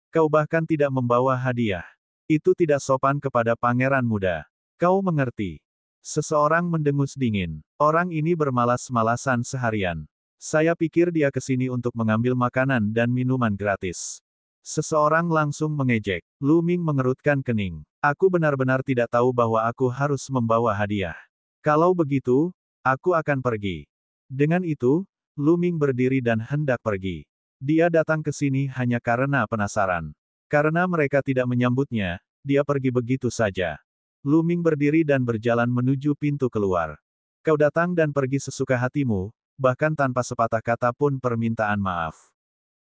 Kau bahkan tidak membawa hadiah. Itu tidak sopan kepada Pangeran Muda. Kau mengerti. Seseorang mendengus dingin. Orang ini bermalas-malasan seharian. Saya pikir dia ke sini untuk mengambil makanan dan minuman gratis. Seseorang langsung mengejek. Lu Ming mengerutkan kening. Aku benar-benar tidak tahu bahwa aku harus membawa hadiah. Kalau begitu, aku akan pergi. Dengan itu, Lu Ming berdiri dan hendak pergi. Dia datang ke sini hanya karena penasaran. Karena mereka tidak menyambutnya, dia pergi begitu saja. Lu Ming berdiri dan berjalan menuju pintu keluar. Kau datang dan pergi sesuka hatimu, bahkan tanpa sepatah kata pun permintaan maaf.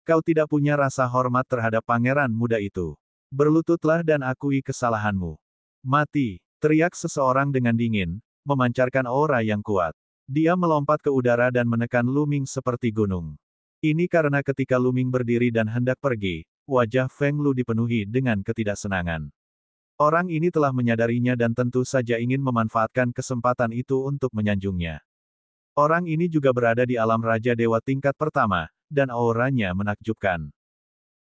Kau tidak punya rasa hormat terhadap pangeran muda itu. Berlututlah dan akui kesalahanmu. Mati, teriak seseorang dengan dingin, memancarkan aura yang kuat. Dia melompat ke udara dan menekan Lu Ming seperti gunung. Ini karena ketika Lu Ming berdiri dan hendak pergi, wajah Feng Lu dipenuhi dengan ketidaksenangan. Orang ini telah menyadarinya dan tentu saja ingin memanfaatkan kesempatan itu untuk menyanjungnya. Orang ini juga berada di alam Raja Dewa tingkat pertama, dan auranya menakjubkan.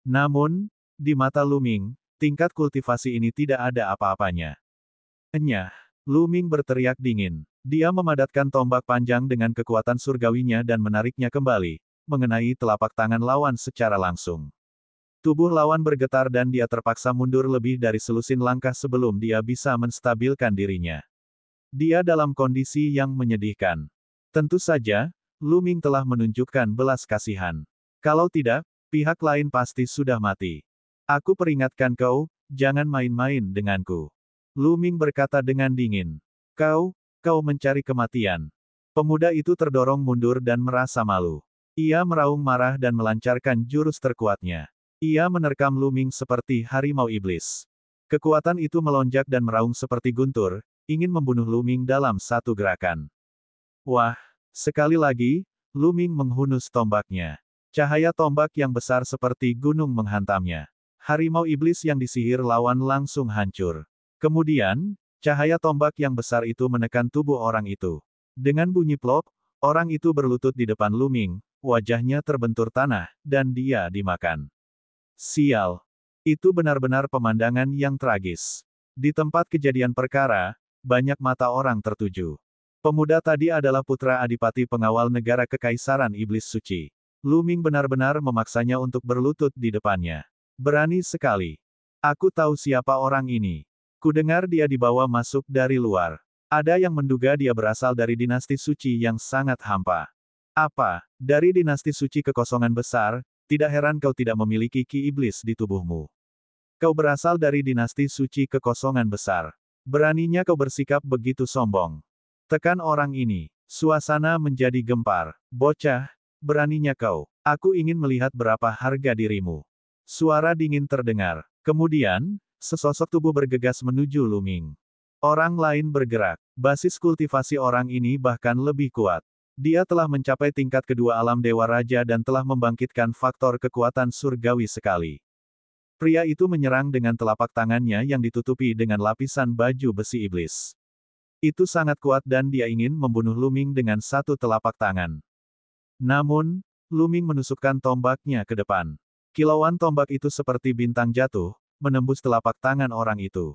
Namun, di mata Lu Ming, tingkat kultivasi ini tidak ada apa-apanya. Enyah, Lu Ming berteriak dingin. Dia memadatkan tombak panjang dengan kekuatan surgawinya dan menariknya kembali, mengenai telapak tangan lawan secara langsung. Tubuh lawan bergetar dan dia terpaksa mundur lebih dari selusin langkah sebelum dia bisa menstabilkan dirinya. Dia dalam kondisi yang menyedihkan. Tentu saja, Lu Ming telah menunjukkan belas kasihan. Kalau tidak, pihak lain pasti sudah mati. Aku peringatkan kau, jangan main-main denganku. Lu Ming berkata dengan dingin. Kau mencari kematian. Pemuda itu terdorong mundur dan merasa malu. Ia meraung marah dan melancarkan jurus terkuatnya. Ia menerkam Lu Ming seperti harimau iblis. Kekuatan itu melonjak dan meraung seperti guntur, ingin membunuh Lu Ming dalam satu gerakan. Wah, sekali lagi, Lu Ming menghunus tombaknya. Cahaya tombak yang besar seperti gunung menghantamnya. Harimau iblis yang disihir lawan langsung hancur. Kemudian, cahaya tombak yang besar itu menekan tubuh orang itu. Dengan bunyi plop, orang itu berlutut di depan Lu Ming, wajahnya terbentur tanah, dan dia dimakan. Sial. Itu benar-benar pemandangan yang tragis. Di tempat kejadian perkara, banyak mata orang tertuju. Pemuda tadi adalah putra adipati pengawal negara Kekaisaran Iblis Suci. Lu Ming benar-benar memaksanya untuk berlutut di depannya. Berani sekali. Aku tahu siapa orang ini. Kudengar dia dibawa masuk dari luar. Ada yang menduga dia berasal dari dinasti suci yang sangat hampa. Apa, dari dinasti suci kekosongan besar, tidak heran kau tidak memiliki ki iblis di tubuhmu. Kau berasal dari dinasti suci kekosongan besar. Beraninya kau bersikap begitu sombong. Tekan orang ini. Suasana menjadi gempar. Bocah, beraninya kau. Aku ingin melihat berapa harga dirimu. Suara dingin terdengar. Kemudian, sesosok tubuh bergegas menuju Lu Ming. Orang lain bergerak. Basis kultivasi orang ini bahkan lebih kuat. Dia telah mencapai tingkat kedua alam Dewa Raja dan telah membangkitkan faktor kekuatan surgawi sekali. Pria itu menyerang dengan telapak tangannya yang ditutupi dengan lapisan baju besi iblis. Itu sangat kuat dan dia ingin membunuh Lu Ming dengan satu telapak tangan. Namun, Lu Ming menusukkan tombaknya ke depan. Kilauan tombak itu seperti bintang jatuh, menembus telapak tangan orang itu.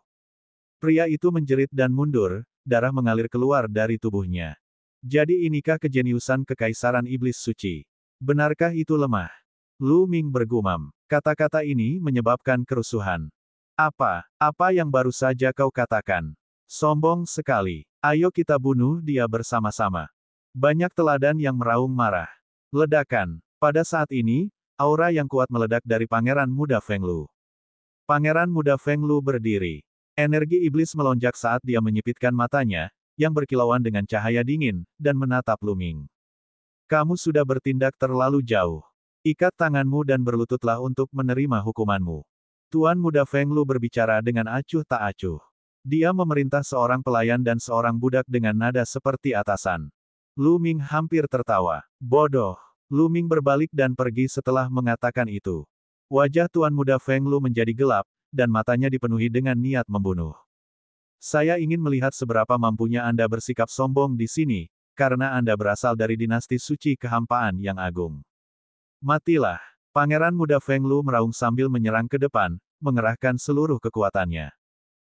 Pria itu menjerit dan mundur, darah mengalir keluar dari tubuhnya. Jadi inikah kejeniusan Kekaisaran Iblis Suci? Benarkah itu lemah? Lu Ming bergumam. Kata-kata ini menyebabkan kerusuhan. Apa yang baru saja kau katakan? Sombong sekali. Ayo kita bunuh dia bersama-sama. Banyak teladan yang meraung marah. Ledakan. Pada saat ini, aura yang kuat meledak dari Pangeran Muda Feng Lu. Pangeran Muda Feng Lu berdiri. Energi iblis melonjak saat dia menyipitkan matanya, yang berkilauan dengan cahaya dingin, dan menatap Lu Ming. Kamu sudah bertindak terlalu jauh. Ikat tanganmu dan berlututlah untuk menerima hukumanmu. Tuan Muda Feng Lu berbicara dengan acuh tak acuh. Dia memerintah seorang pelayan dan seorang budak dengan nada seperti atasan. Lu Ming hampir tertawa. Bodoh. Lu Ming berbalik dan pergi setelah mengatakan itu. Wajah Tuan Muda Feng Lu menjadi gelap, dan matanya dipenuhi dengan niat membunuh. Saya ingin melihat seberapa mampunya Anda bersikap sombong di sini, karena Anda berasal dari dinasti suci kehampaan yang agung. Matilah. Pangeran Muda Feng Lu meraung sambil menyerang ke depan, mengerahkan seluruh kekuatannya.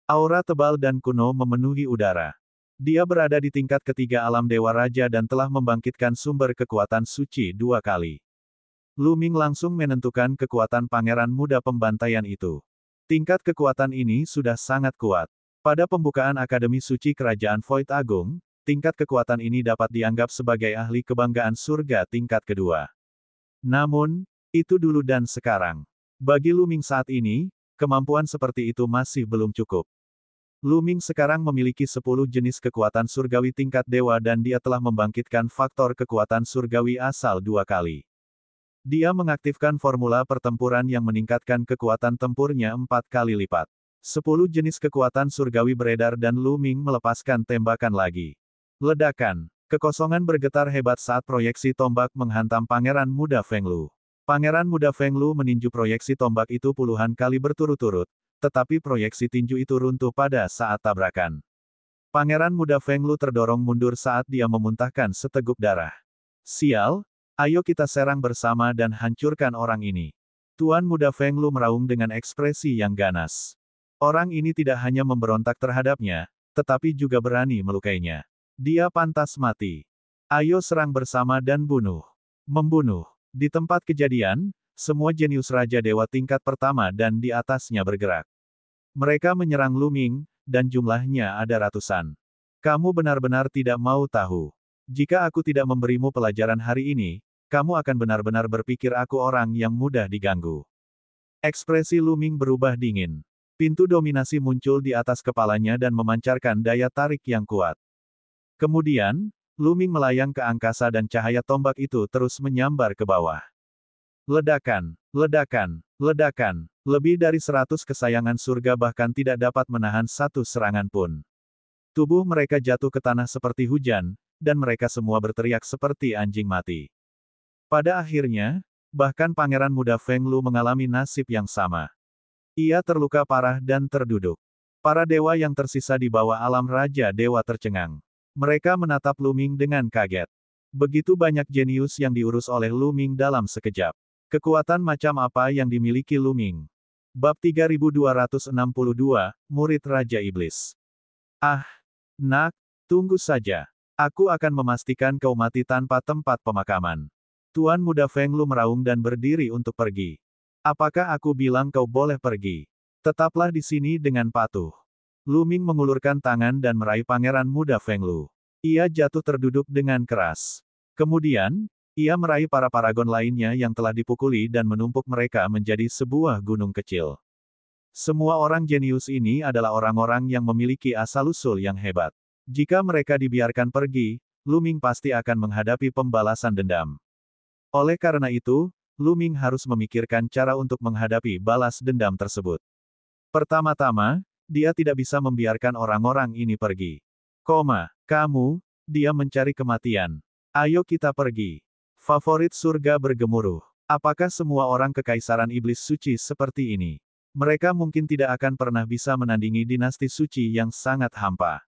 Aura tebal dan kuno memenuhi udara. Dia berada di tingkat ketiga alam Dewa Raja dan telah membangkitkan sumber kekuatan suci 2 kali. Lu Ming langsung menentukan kekuatan Pangeran Muda Pembantaian itu. Tingkat kekuatan ini sudah sangat kuat. Pada pembukaan Akademi Suci Kerajaan Void Agung, tingkat kekuatan ini dapat dianggap sebagai ahli kebanggaan surga tingkat kedua. Namun, Itu dulu dan sekarang. Bagi Lu Ming saat ini, kemampuan seperti itu masih belum cukup. Lu Ming sekarang memiliki 10 jenis kekuatan surgawi tingkat dewa dan dia telah membangkitkan faktor kekuatan surgawi asal 2 kali. Dia mengaktifkan formula pertempuran yang meningkatkan kekuatan tempurnya 4 kali lipat. 10 jenis kekuatan surgawi beredar dan Lu Ming melepaskan tembakan lagi. Ledakan. Kekosongan bergetar hebat saat proyeksi tombak menghantam Pangeran Muda Feng Lu. Pangeran Muda Feng Lu meninju proyeksi tombak itu puluhan kali berturut-turut, tetapi proyeksi tinju itu runtuh pada saat tabrakan. Pangeran Muda Feng Lu terdorong mundur saat dia memuntahkan seteguk darah. Sial, ayo kita serang bersama dan hancurkan orang ini. Tuan Muda Feng Lu meraung dengan ekspresi yang ganas. Orang ini tidak hanya memberontak terhadapnya, tetapi juga berani melukainya. Dia pantas mati. Ayo serang bersama dan bunuh. Membunuh. Di tempat kejadian, semua jenius Raja Dewa tingkat pertama dan di atasnya bergerak. Mereka menyerang Lu Ming, dan jumlahnya ada ratusan. Kamu benar-benar tidak mau tahu. Jika aku tidak memberimu pelajaran hari ini, kamu akan benar-benar berpikir aku orang yang mudah diganggu. Ekspresi Lu Ming berubah dingin. Pintu dominasi muncul di atas kepalanya dan memancarkan daya tarik yang kuat. Kemudian, Lu Ming melayang ke angkasa dan cahaya tombak itu terus menyambar ke bawah. Ledakan, ledakan, ledakan. Lebih dari 100 kesayangan surga bahkan tidak dapat menahan satu serangan pun. Tubuh mereka jatuh ke tanah seperti hujan, dan mereka semua berteriak seperti anjing mati. Pada akhirnya, bahkan Pangeran Muda Feng Lu mengalami nasib yang sama. Ia terluka parah dan terduduk. Para dewa yang tersisa di bawah alam Raja Dewa tercengang. Mereka menatap Lu Ming dengan kaget. Begitu banyak jenius yang diurus oleh Lu Ming dalam sekejap. Kekuatan macam apa yang dimiliki Lu Ming? Bab 3262, Murid Raja Iblis. Ah, nak, tunggu saja. Aku akan memastikan kau mati tanpa tempat pemakaman. Tuan Muda Feng Lu meraung dan berdiri untuk pergi. Apakah aku bilang kau boleh pergi? Tetaplah di sini dengan patuh. Lu Ming mengulurkan tangan dan meraih Pangeran Muda Feng Lu. Ia jatuh terduduk dengan keras. Kemudian, ia meraih para paragon lainnya yang telah dipukuli dan menumpuk mereka menjadi sebuah gunung kecil. Semua orang jenius ini adalah orang-orang yang memiliki asal-usul yang hebat. Jika mereka dibiarkan pergi, Lu Ming pasti akan menghadapi pembalasan dendam. Oleh karena itu, Lu Ming harus memikirkan cara untuk menghadapi balas dendam tersebut. Pertama-tama, dia tidak bisa membiarkan orang-orang ini pergi. Kamu, dia mencari kematian. Ayo kita pergi. Favorit surga bergemuruh. Apakah semua orang kekaisaran iblis suci seperti ini? Mereka mungkin tidak akan pernah bisa menandingi dinasti suci yang sangat hampa.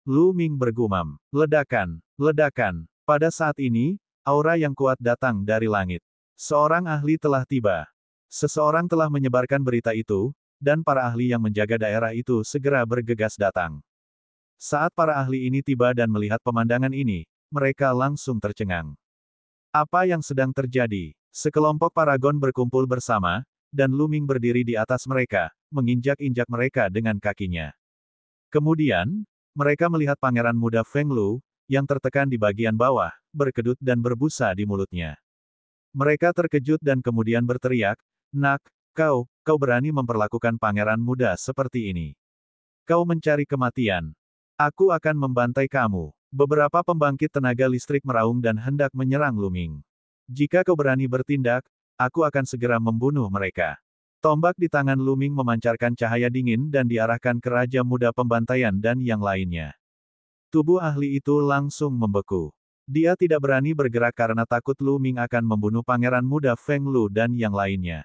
Lu Ming bergumam. Ledakan, ledakan. Pada saat ini, aura yang kuat datang dari langit. Seorang ahli telah tiba. Seseorang telah menyebarkan berita itu, dan para ahli yang menjaga daerah itu segera bergegas datang. Saat para ahli ini tiba dan melihat pemandangan ini, mereka langsung tercengang. Apa yang sedang terjadi? Sekelompok paragon berkumpul bersama, dan Lu Ming berdiri di atas mereka, menginjak-injak mereka dengan kakinya. Kemudian, mereka melihat Pangeran Muda Feng Lu, yang tertekan di bagian bawah, berkedut dan berbusa di mulutnya. Mereka terkejut dan kemudian berteriak, "Nak, kau berani memperlakukan pangeran muda seperti ini. Kau mencari kematian. Aku akan membantai kamu." Beberapa pembangkit tenaga listrik meraung dan hendak menyerang Lu Ming. "Jika kau berani bertindak, aku akan segera membunuh mereka." Tombak di tangan Lu Ming memancarkan cahaya dingin dan diarahkan ke Raja Muda Pembantaian dan yang lainnya. Tubuh ahli itu langsung membeku. Dia tidak berani bergerak karena takut Lu Ming akan membunuh Pangeran Muda Feng Lu dan yang lainnya.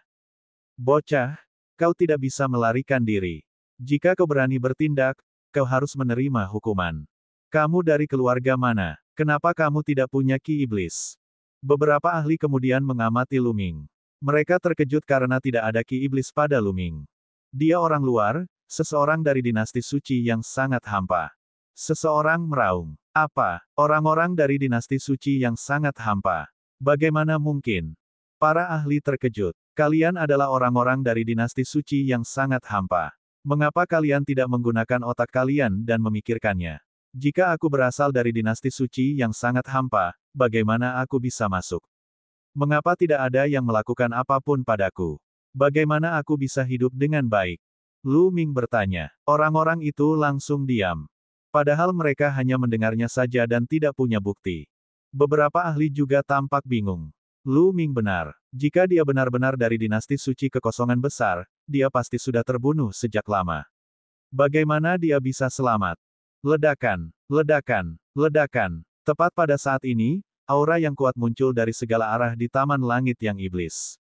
"Bocah, kau tidak bisa melarikan diri. Jika kau berani bertindak, kau harus menerima hukuman. Kamu dari keluarga mana? Kenapa kamu tidak punya ki iblis?" Beberapa ahli kemudian mengamati Lu Ming. Mereka terkejut karena tidak ada ki iblis pada Lu Ming. Dia orang luar, seseorang dari dinasti suci yang sangat hampa. Seseorang meraung. "Apa? Orang-orang dari dinasti suci yang sangat hampa? Bagaimana mungkin?" Para ahli terkejut. "Kalian adalah orang-orang dari dinasti suci yang sangat hampa. Mengapa kalian tidak menggunakan otak kalian dan memikirkannya? Jika aku berasal dari dinasti suci yang sangat hampa, bagaimana aku bisa masuk?" Mengapa tidak ada yang melakukan apapun padaku? Bagaimana aku bisa hidup dengan baik? Lu Ming bertanya. Orang-orang itu langsung diam. Padahal mereka hanya mendengarnya saja dan tidak punya bukti. Beberapa ahli juga tampak bingung. Lu Ming benar. Jika dia benar-benar dari dinasti suci kekosongan besar, dia pasti sudah terbunuh sejak lama. Bagaimana dia bisa selamat? Ledakan, ledakan, ledakan. Tepat pada saat ini, aura yang kuat muncul dari segala arah di Taman Langit yang Iblis.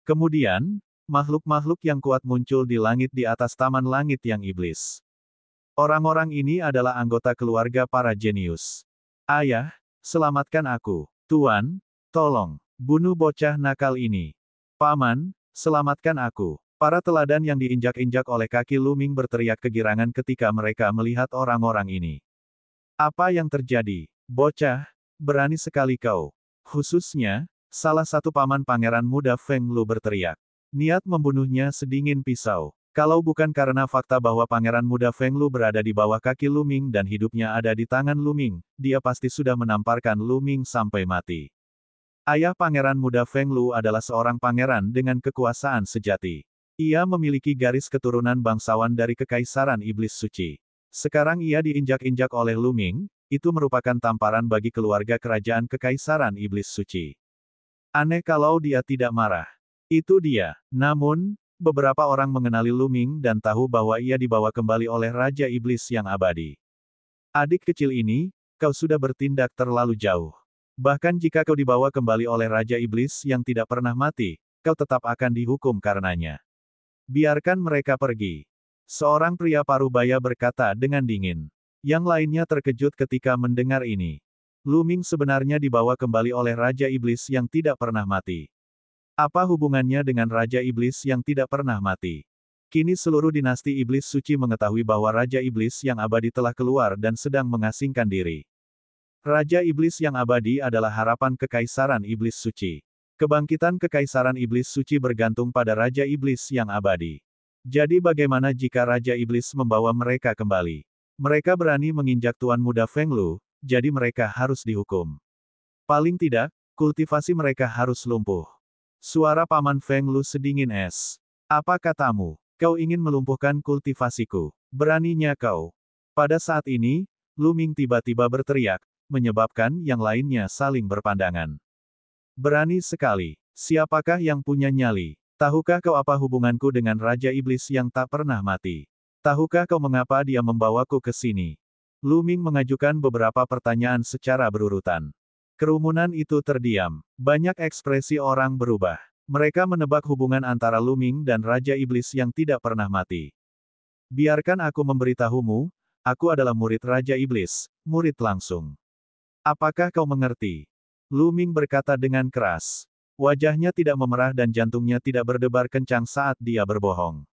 Kemudian, makhluk-makhluk yang kuat muncul di langit di atas Taman Langit yang Iblis. Orang-orang ini adalah anggota keluarga para jenius. Ayah, selamatkan aku. Tuan, tolong, bunuh bocah nakal ini. Paman, selamatkan aku. Para teladan yang diinjak-injak oleh kaki Lu Ming berteriak kegirangan ketika mereka melihat orang-orang ini. Apa yang terjadi? Bocah, berani sekali kau. Khususnya, salah satu paman pangeran muda Feng Lu berteriak. Niat membunuhnya sedingin pisau. Kalau bukan karena fakta bahwa pangeran muda Feng Lu berada di bawah kaki Lu Ming dan hidupnya ada di tangan Lu Ming, dia pasti sudah menamparkan Lu Ming sampai mati. Ayah pangeran muda Feng Lu adalah seorang pangeran dengan kekuasaan sejati. Ia memiliki garis keturunan bangsawan dari Kekaisaran Iblis Suci. Sekarang ia diinjak-injak oleh Lu Ming, itu merupakan tamparan bagi keluarga kerajaan Kekaisaran Iblis Suci. Aneh kalau dia tidak marah. Itu dia. Namun, beberapa orang mengenali Lu Ming dan tahu bahwa ia dibawa kembali oleh Raja Iblis yang abadi. Adik kecil ini, kau sudah bertindak terlalu jauh. Bahkan jika kau dibawa kembali oleh Raja Iblis yang tidak pernah mati, kau tetap akan dihukum karenanya. Biarkan mereka pergi. Seorang pria parubaya berkata dengan dingin. Yang lainnya terkejut ketika mendengar ini. Lu Ming sebenarnya dibawa kembali oleh Raja Iblis yang tidak pernah mati. Apa hubungannya dengan Raja Iblis yang tidak pernah mati? Kini seluruh dinasti Iblis Suci mengetahui bahwa Raja Iblis yang abadi telah keluar dan sedang mengasingkan diri. Raja Iblis yang abadi adalah harapan Kekaisaran Iblis Suci. Kebangkitan Kekaisaran Iblis Suci bergantung pada Raja Iblis yang abadi. Jadi bagaimana jika Raja Iblis membawa mereka kembali? Mereka berani menginjak Tuan Muda Feng Lu, jadi mereka harus dihukum. Paling tidak, kultivasi mereka harus lumpuh. Suara Paman Feng Lu sedingin es. Apa katamu? Kau ingin melumpuhkan kultivasiku? Beraninya kau. Pada saat ini, Lu Ming tiba-tiba berteriak, menyebabkan yang lainnya saling berpandangan. Berani sekali. Siapakah yang punya nyali? Tahukah kau apa hubunganku dengan Raja Iblis yang tak pernah mati? Tahukah kau mengapa dia membawaku ke sini? Lu Ming mengajukan beberapa pertanyaan secara berurutan. Kerumunan itu terdiam. Banyak ekspresi orang berubah. Mereka menebak hubungan antara Lu Ming dan Raja Iblis yang tidak pernah mati. Biarkan aku memberitahumu, aku adalah murid Raja Iblis, murid langsung. Apakah kau mengerti? Lu Ming berkata dengan keras. Wajahnya tidak memerah dan jantungnya tidak berdebar kencang saat dia berbohong.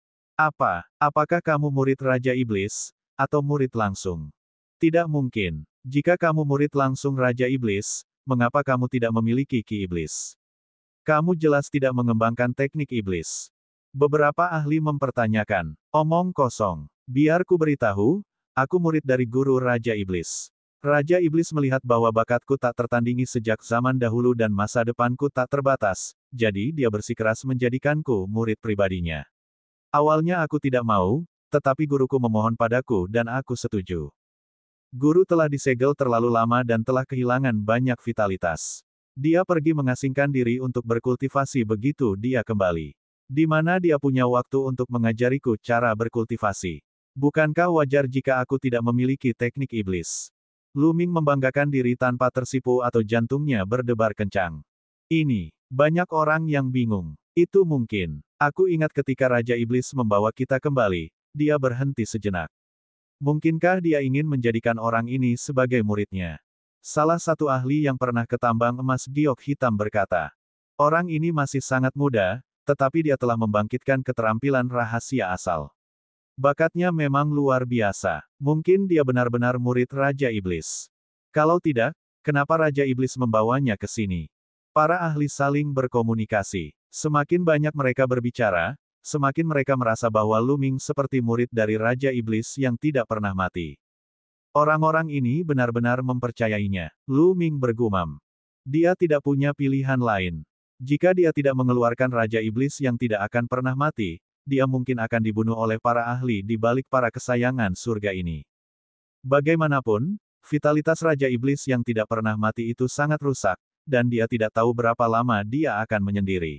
Apakah kamu murid Raja Iblis, atau murid langsung? Tidak mungkin. Jika kamu murid langsung Raja Iblis, mengapa kamu tidak memiliki Ki Iblis? Kamu jelas tidak mengembangkan teknik iblis. Beberapa ahli mempertanyakan. Omong kosong. Biar ku beritahu, aku murid dari guru Raja Iblis. Raja Iblis melihat bahwa bakatku tak tertandingi sejak zaman dahulu dan masa depanku tak terbatas, jadi dia bersikeras menjadikanku murid pribadinya. Awalnya aku tidak mau, tetapi guruku memohon padaku dan aku setuju. Guru telah disegel terlalu lama dan telah kehilangan banyak vitalitas. Dia pergi mengasingkan diri untuk berkultivasi begitu dia kembali. Di mana dia punya waktu untuk mengajariku cara berkultivasi. Bukankah wajar jika aku tidak memiliki teknik iblis? Lu Ming membanggakan diri tanpa tersipu atau jantungnya berdebar kencang. Ini, banyak orang yang bingung. Itu mungkin. Aku ingat ketika Raja Iblis membawa kita kembali, dia berhenti sejenak. Mungkinkah dia ingin menjadikan orang ini sebagai muridnya? Salah satu ahli yang pernah ke tambang emas giok hitam berkata. Orang ini masih sangat muda, tetapi dia telah membangkitkan keterampilan rahasia asal. Bakatnya memang luar biasa. Mungkin dia benar-benar murid Raja Iblis. Kalau tidak, kenapa Raja Iblis membawanya ke sini? Para ahli saling berkomunikasi. Semakin banyak mereka berbicara, semakin mereka merasa bahwa Lu Ming seperti murid dari Raja Iblis yang tidak pernah mati. Orang-orang ini benar-benar mempercayainya. Lu Ming bergumam. Dia tidak punya pilihan lain. Jika dia tidak mengeluarkan Raja Iblis yang tidak akan pernah mati, dia mungkin akan dibunuh oleh para ahli di balik para kesayangan surga ini. Bagaimanapun, vitalitas Raja Iblis yang tidak pernah mati itu sangat rusak, dan dia tidak tahu berapa lama dia akan menyendiri.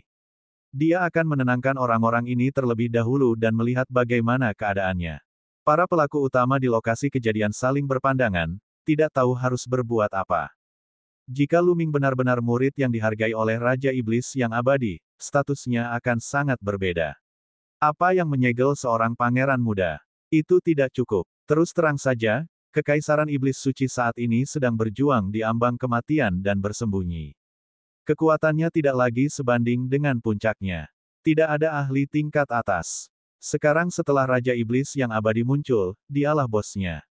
Dia akan menenangkan orang-orang ini terlebih dahulu dan melihat bagaimana keadaannya. Para pelaku utama di lokasi kejadian saling berpandangan, tidak tahu harus berbuat apa. Jika Lu Ming benar-benar murid yang dihargai oleh Raja Iblis yang abadi, statusnya akan sangat berbeda. Apa yang menyegel seorang pangeran muda? Itu tidak cukup. Terus terang saja, Kekaisaran Iblis Suci saat ini sedang berjuang di ambang kematian dan bersembunyi. Kekuatannya tidak lagi sebanding dengan puncaknya. Tidak ada ahli tingkat atas. Sekarang setelah Raja Iblis yang abadi muncul, dialah bosnya.